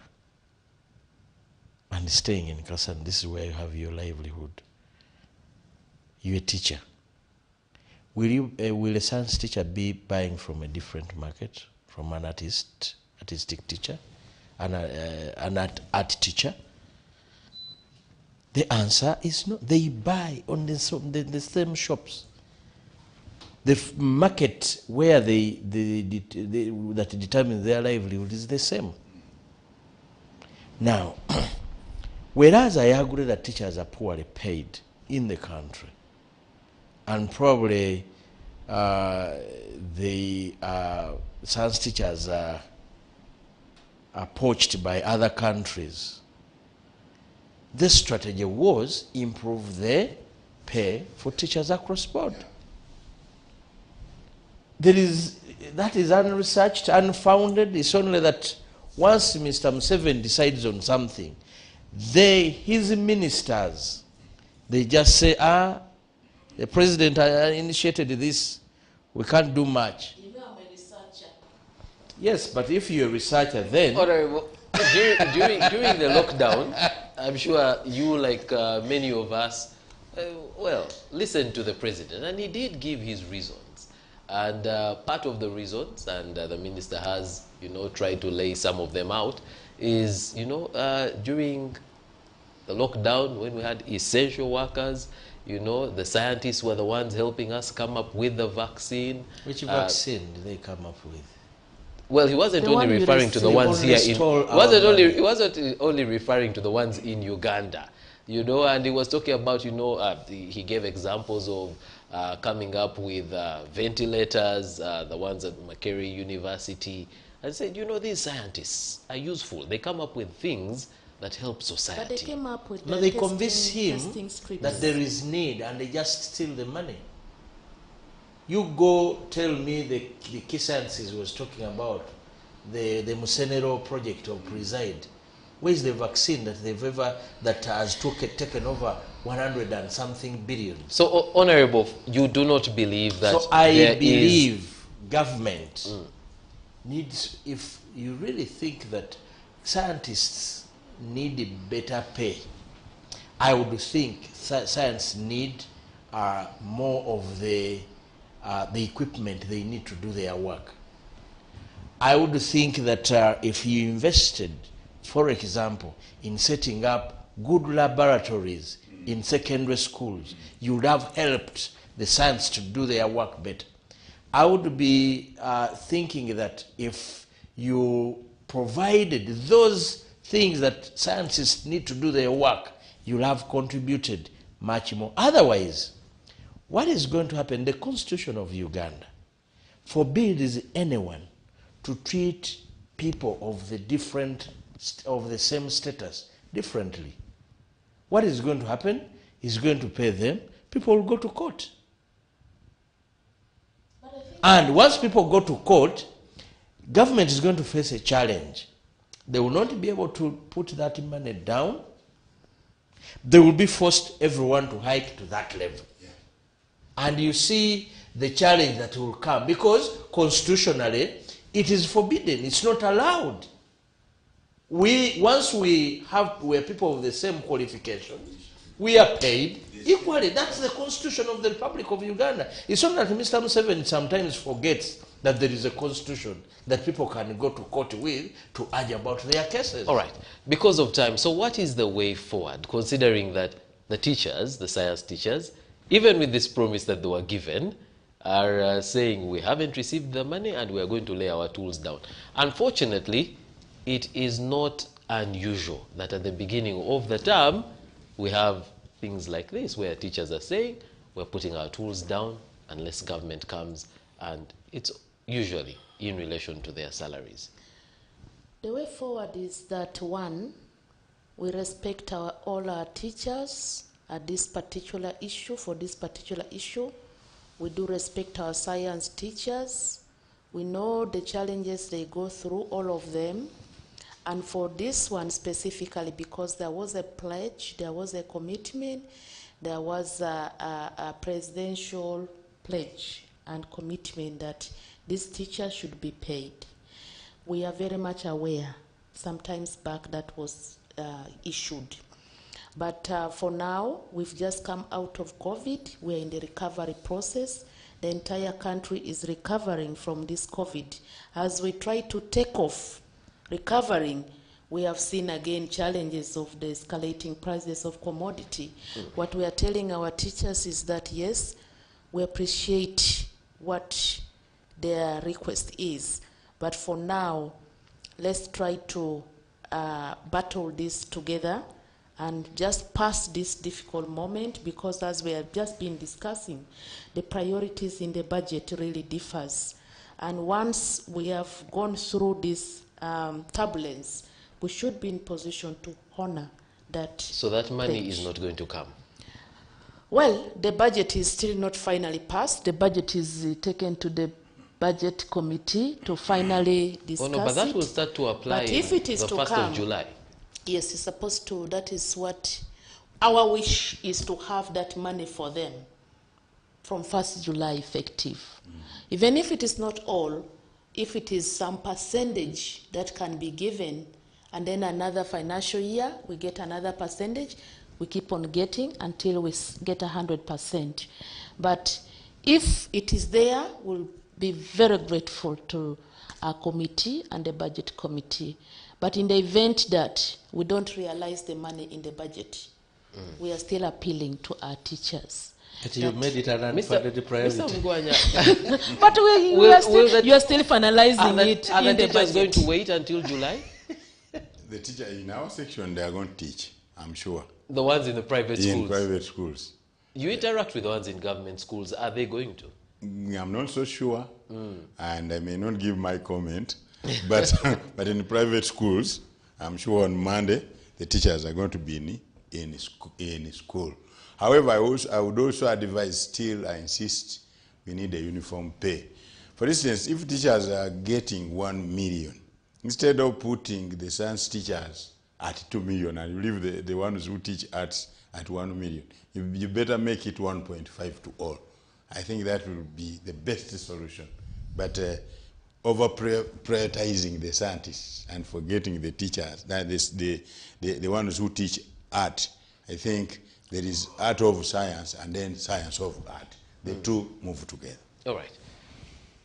and staying in Kasanda, this is where you have your livelihood, you're a teacher. Will a science teacher be buying from a different market, from an artistic teacher, an art teacher? The answer is no. They buy on the same shops. The market where that determines their livelihood is the same. Now, whereas I agree that teachers are poorly paid in the country, and probably the science teachers are poached by other countries, the strategy was improve the pay for teachers across board. That is unresearched, unfounded. It's only that once Mr. Museveni decides on something, his ministers, they just say, the president initiated this, we can't do much. You know, I'm a researcher. Yes, but if you're a researcher, then... Honorable, during the lockdown, I'm sure you, like many of us, Well, listen to the president, and he did give his reasons. And part of the reasons, and the minister has, tried to lay some of them out, is, during the lockdown, when we had essential workers, the scientists were the ones helping us come up with the vaccine. Which vaccine did they come up with? Well, he wasn't only referring to the ones here in. He wasn't only referring to the ones in Uganda, and he was talking about, he gave examples of coming up with ventilators, the ones at Makerere University, and said, these scientists are useful. They come up with things that help society. But they came up with they convince him that there is need, and they just steal the money. You go tell me the key sciences was talking about, the Musenero project of Preside. Where is the vaccine that has taken over 100 and something billion? So, Honorable, you do not believe that? So I believe government needs, if you really think that scientists need better pay, I would think science need more of the equipment they need to do their work. I would think that if you invested, for example, in setting up good laboratories in secondary schools, you would have helped the science to do their work better. I would be thinking that if you provided those things that scientists need to do their work, you'll have contributed much more. Otherwise, what is going to happen? The Constitution of Uganda forbids anyone to treat people of the same status differently. What is going to happen? He's going to pay them. People will go to court. And once people go to court, government is going to face a challenge. They will not be able to put that money down. They will be forced, everyone, to hike to that level. Yeah. And you see the challenge that will come, because constitutionally it is forbidden. It's not allowed. Once we're people of the same qualifications, we are paid equally. That's the Constitution of the Republic of Uganda. It's not that Mr. Museveni sometimes forgets that there is a constitution that people can go to court with to argue about their cases. All right. Because of time, so what is the way forward, considering that the teachers, the science teachers, even with this promise that they were given, are saying we haven't received the money and we are going to lay our tools down? Unfortunately, it is not unusual that at the beginning of the term, we have things like this, where teachers are saying, we're putting our tools down unless government comes, and it's usually in relation to their salaries. The way forward is that, one, we respect all our teachers at this particular issue, for this particular issue. We do respect our science teachers. We know the challenges they go through, all of them. And for this one specifically, because there was a pledge, there was a commitment, there was a presidential pledge and commitment that these teachers should be paid. We are very much aware, sometimes back that was issued. But for now, we've just come out of COVID. We're in the recovery process. The entire country is recovering from this COVID. As we try to take off recovering, we have seen again challenges of the escalating prices of commodity. What we are telling our teachers is that, yes, we appreciate what their request is, but for now, let's try to battle this together and just pass this difficult moment, because as we have just been discussing, the priorities in the budget really differs. And once we have gone through this turbulence, we should be in position to honor that. So that money is not going to come? Well, the budget is still not finally passed. The budget is taken to the budget committee to finally discuss it. But that will start to apply but if it is the to 1st come, of July. Yes, it's supposed to. That is what our wish is, to have that money for them from 1st July effective. Even if it is not all, if it is some percentage that can be given, and then another financial year, we get another percentage, we keep on getting until we get 100%. But if it is there, we'll be very grateful to our committee and the budget committee. But in the event that we don't realize the money in the budget, we are still appealing to our teachers. But you made it an unfunded priority. But you are still finalizing it. Are the teachers going to wait until July? The teacher in our section, they are going to teach, I'm sure. The ones in the private schools? In private schools. You interact with the ones in government schools. Are they going to? I'm not so sure, and I may not give my comment, but but in private schools, I'm sure on Monday, the teachers are going to be in school. However, I would also advise, still I insist, we need a uniform pay. For instance, if teachers are getting 1 million, instead of putting the science teachers at 2 million and you leave the ones who teach arts at 1 million, you better make it 1.5 to all. I think that will be the best solution. But over-prioritizing the scientists and forgetting the teachers, that is the ones who teach art, I think there is art of science and then science of art. The two move together. All right.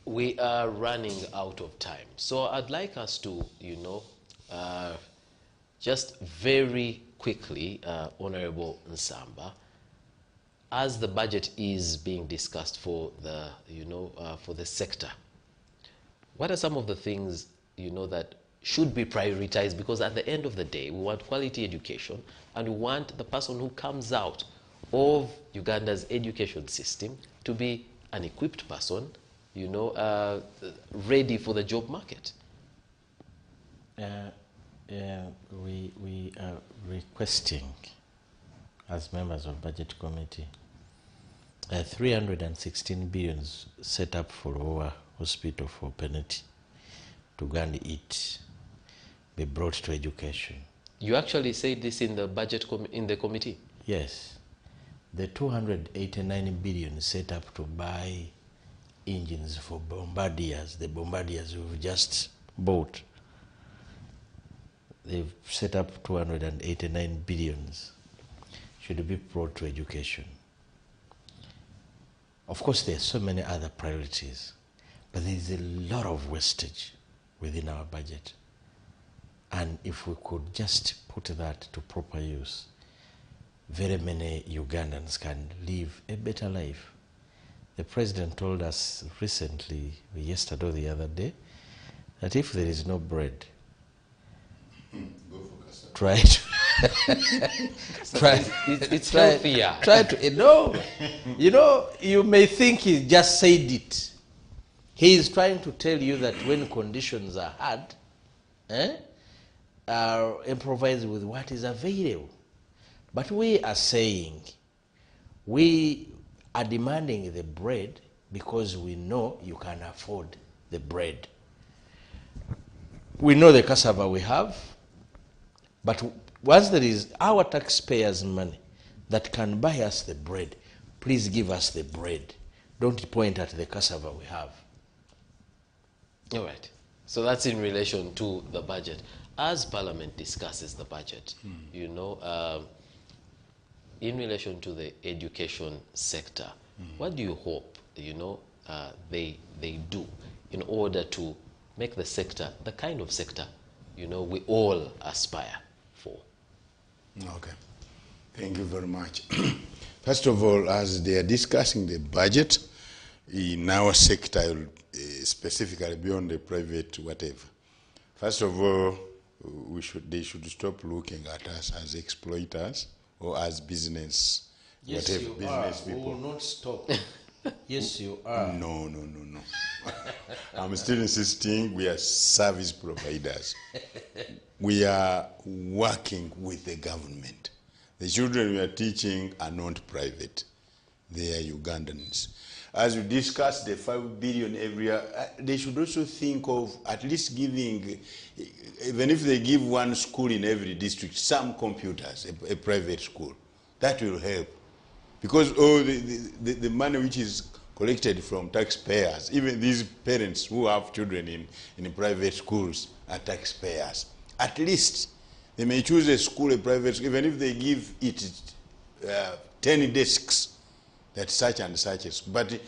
We are running out of time. So I'd like us to, just very quickly, Honorable Nsamba, as the budget is being discussed for the, for the sector, what are some of the things, that should be prioritized? Because at the end of the day, we want quality education, and we want the person who comes out of Uganda's education system to be an equipped person, ready for the job market. We are requesting, as members of Budget Committee, 316 billions set up for our hospital for Penity to Gandhi it be brought to education. You actually said this in the budget in the committee? Yes. The 289 billion set up to buy engines for bombardiers, the bombardiers we've just bought. They've set up 289 billions should be brought to education. Of course, there are so many other priorities, but there is a lot of wastage within our budget. And if we could just put that to proper use, very many Ugandans can live a better life. The president told us recently, yesterday or the other day, that if there is no bread, try to it's healthier. Try to you may think he just said it. He is trying to tell you that when conditions are hard, improvise with what is available. But we are saying we are demanding the bread because we know you can afford the bread. We know the cassava we have, but once there is our taxpayers' money that can buy us the bread, please give us the bread. Don't point at the cassava we have. All right. So that's in relation to the budget. As Parliament discusses the budget, in relation to the education sector, what do you hope, they do in order to make the sector the kind of sector, we all aspire for? Okay. Thank you very much. First of all, as they are discussing the budget in our sector, specifically beyond the private whatever, first of all, they should stop looking at us as exploiters or as business, yes, whatever, you business are. people. We will not stop. Yes, you are. No. I'm still insisting we are service providers. We are working with the government. The children we are teaching are not private. They are Ugandans. As we discussed the 5 billion every year, they should also think of at least giving, even if they give one school in every district, some computers, a private school. That will help. Because the money which is collected from taxpayers, even these parents who have children in private schools are taxpayers. At least They may choose a school, a private school, even if they give it 10 desks, that such and such is. But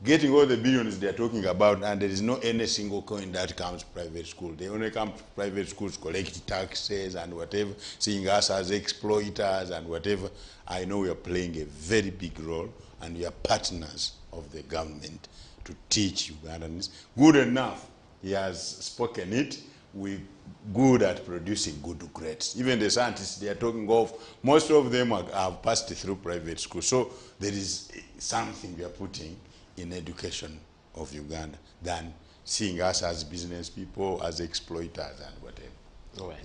getting all the billions they're talking about, and there is no any single coin that comes to private school. They only come to private schools, collect taxes and whatever, seeing us as exploiters and whatever. I know we are playing a very big role, and we are partners of the government to teach Ugandans. Good enough, he has spoken it. We're good at producing good grades. Even the scientists they are talking of, most of them have passed through private school. So there is something we are putting in education of Uganda than seeing us as business people, as exploiters and whatever. All right.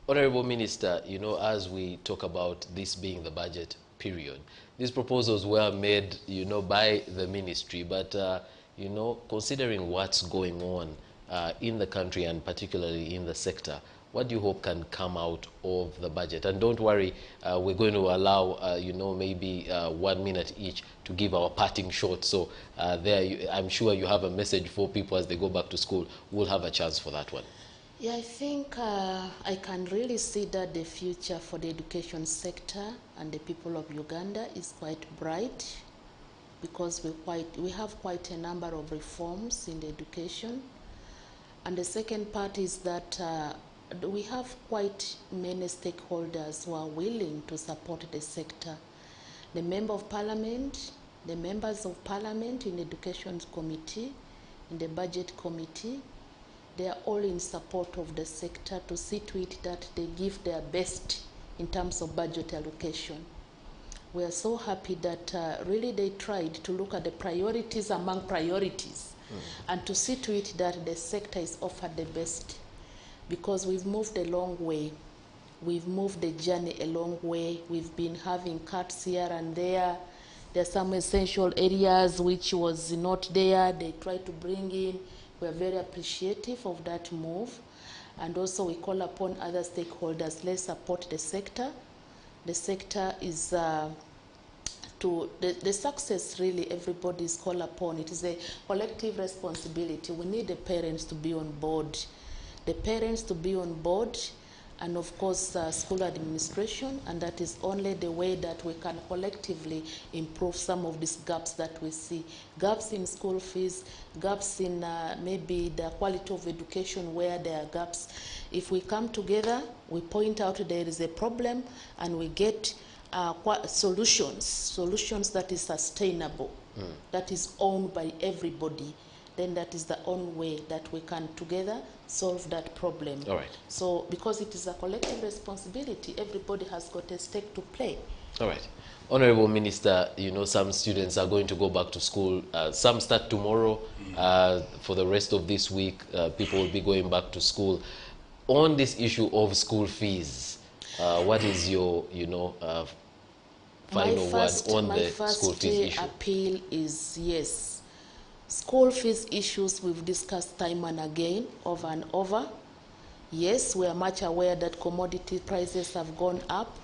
Honorable Minister, you know, as we talk about this being the budget period, these proposals were made, you know, by the ministry, but, you know, considering what's going on in the country and particularly in the sector, what do you hope can come out of the budget? And don't worry, we're going to allow, you know, maybe 1 minute each to give our parting shot. So I'm sure you have a message for people as they go back to school. We'll have a chance for that one. Yeah, I think I can really see that the future for the education sector and the people of Uganda is quite bright, because we have quite a number of reforms in the education. And the second part is that we have quite many stakeholders who are willing to support the sector. The Member of Parliament, the members of Parliament in the Education Committee, in the Budget Committee, they are all in support of the sector to see to it that they give their best in terms of budget allocation. We are so happy that really they tried to look at the priorities among priorities and to see to it that the sector is offered the best, because we've moved a long way. We've moved the journey a long way. We've been having cuts here and there. There are some essential areas which was not there. They tried to bring in. We are very appreciative of that move. And also we call upon other stakeholders, let's support the sector. The sector is the success really everybody is called upon. It is a collective responsibility. We need the parents to be on board. The parents to be on board, and of course school administration, and that is only the way that we can collectively improve some of these gaps that we see. Gaps in school fees, gaps in maybe the quality of education where there are gaps. If we come together, we point out there is a problem, and we get solutions that is sustainable, that is owned by everybody, then that is the only way that we can together solve that problem. All right. So because it is a collective responsibility, everybody has got a stake to play. All right. Honorable Minister, you know, some students are going to go back to school. Some start tomorrow. For the rest of this week, people will be going back to school. On this issue of school fees, what is your, you know, final word on the school fees issue? My first appeal is yes. School fees issues we've discussed time and again, over and over. Yes, we are much aware that commodity prices have gone up.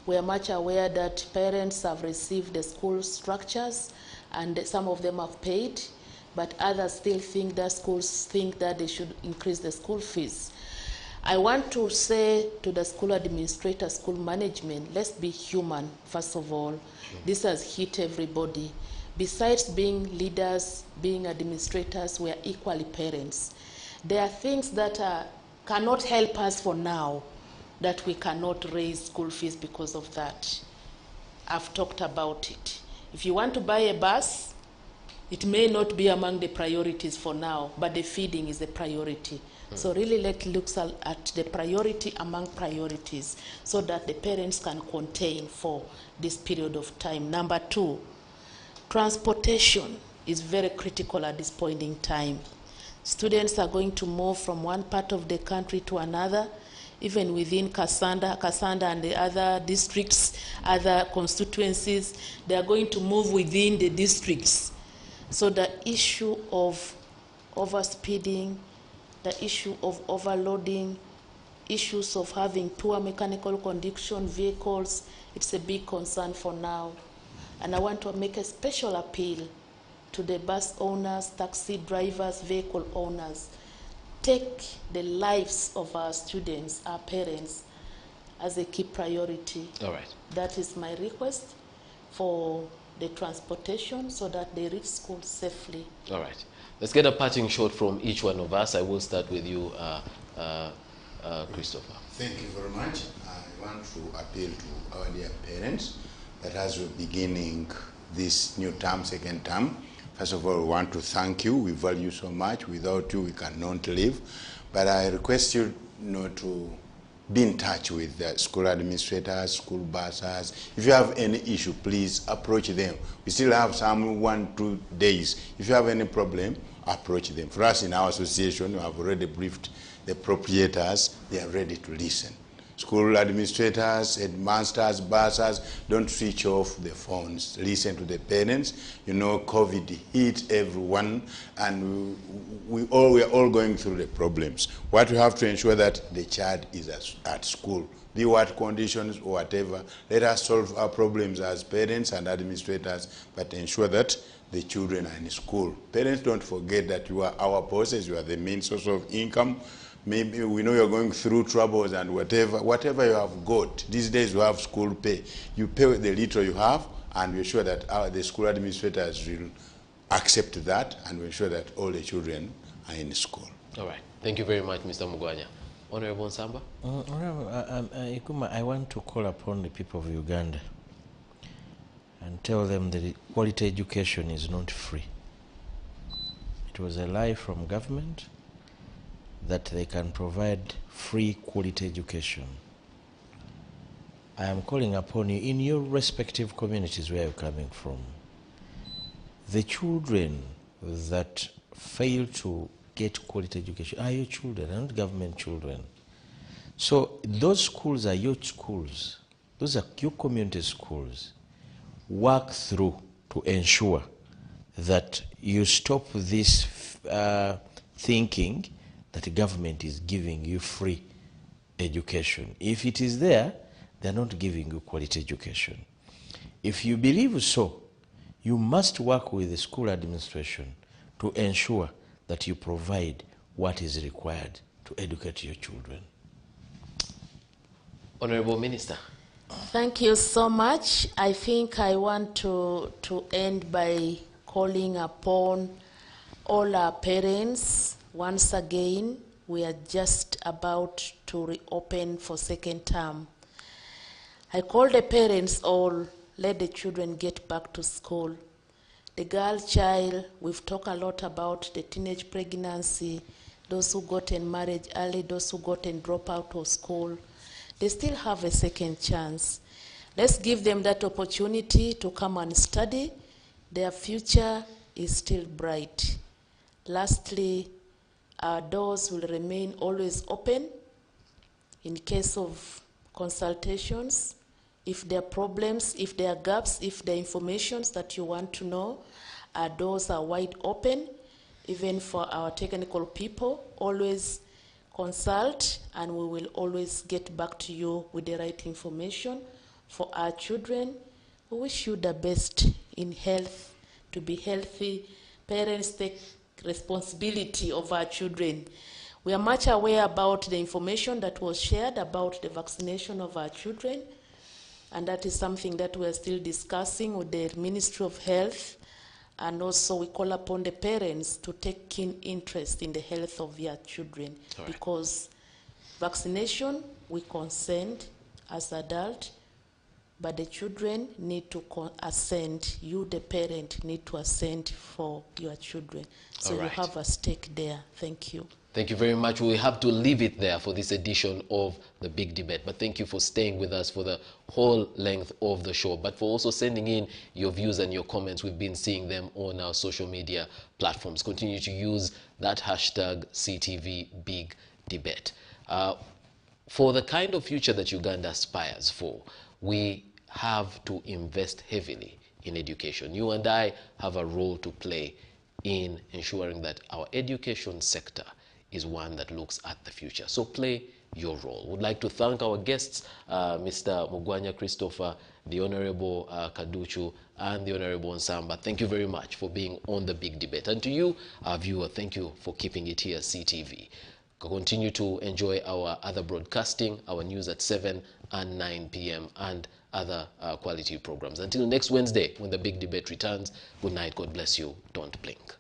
We are much aware that parents have received the school structures and some of them have paid, but others still think that schools think that they should increase the school fees. I want to say to the school administrator, school management, let's be human, first of all. Sure. This has hit everybody. Besides being leaders, being administrators, we are equally parents. There are things that cannot help us for now, that we cannot raise school fees because of that. I've talked about it. If you want to buy a bus, it may not be among the priorities for now, but the feeding is a priority. So really let's look at the priority among priorities so that the parents can contain for this period of time. Number two, transportation is very critical at this point in time. Students are going to move from one part of the country to another, even within Kasanda and the other districts, other constituencies. They are going to move within the districts. So the issue of overspeeding, the issue of overloading, issues of having poor mechanical condition vehicles, it's a big concern for now. And I want to make a special appeal to the bus owners, taxi drivers, vehicle owners. Take the lives of our students, our parents, as a key priority. All right. That is my request for the transportation so that they reach school safely. All right. Let's get a parting shot from each one of us. I will start with you, Christopher. Thank you very much. I want to appeal to our dear parents that as we're beginning this new term, second term, first of all, we want to thank you. We value you so much. Without you, we cannot live. But I request you, to be in touch with the school administrators, school bursars. If you have any issue, please approach them. We still have some 1-2 days. If you have any problem, approach them. For us in our association, we have already briefed the proprietors. They are ready to listen. School administrators, headmasters, bursars, don't switch off the phones. Listen to the parents. COVID hit everyone, and we are all going through the problems. What we have to ensure that the child is at school, be what conditions or whatever. Let us solve our problems as parents and administrators, but ensure that the children are in school. Parents, don't forget that you are our bosses. You are the main source of income. Maybe we know you're going through troubles and whatever you have got. These days you have school pay. You pay the little you have, and we're sure that the school administrators will accept that, and we're sure that all the children are in school. All right. Thank you very much, Mr. Mugwanya. Honorable Nsamba? Ikuma, I want to call upon the people of Uganda and tell them that quality education is not free. It was a lie from government that they can provide free quality education. I am calling upon you in your respective communities where you're coming from. The children that fail to get quality education are your children, not government children. So those schools are your schools. Those are your community schools. Work through to ensure that you stop this thinking that the government is giving you free education. If it is there, they're not giving you quality education. If you believe so, you must work with the school administration to ensure that you provide what is required to educate your children. Honorable Minister. Thank you so much. I think I want to end by calling upon all our parents. Once again, we are just about to reopen for second term. I call the parents all, let the children get back to school. The girl child, we've talked a lot about the teenage pregnancy, those who gotten married early, those who gotten drop out of school. They still have a second chance. Let's give them that opportunity to come and study. Their future is still bright. Lastly, our doors will remain always open in case of consultations. If there are problems, if there are gaps, if there are information that you want to know, our doors are wide open. Even for our technical people, always consult, and we will always get back to you with the right information. For our children, we wish you the best in health, to be healthy. Parents, take responsibility of our children. We are much aware about the information that was shared about the vaccination of our children, and that is something that we are still discussing with the Ministry of Health, and also we call upon the parents to take keen interest in the health of their children. Right. Because vaccination, we consent as adults, but the children need to assent. You, the parent, need to assent for your children. So you have a stake there. Thank you. Thank you very much. We have to leave it there for this edition of The Big Debate. But thank you for staying with us for the whole length of the show, but for also sending in your views and your comments. We've been seeing them on our social media platforms. Continue to use that hashtag CTV Big Debate. For the kind of future that Uganda aspires for, we have to invest heavily in education. You and I have a role to play in ensuring that our education sector is one that looks at the future. So play your role. Would like to thank our guests, Mr. Mugwanya Christopher, the Honorable Kaduchu, and the Honorable Nsamba. Thank you very much for being on The Big Debate. And to you, our viewer, thank you for keeping it here, CTV. Continue to enjoy our other broadcasting, our news at 7 and 9 p.m. and other quality programs. Until next Wednesday, when the big debate returns, good night, God bless you, don't blink.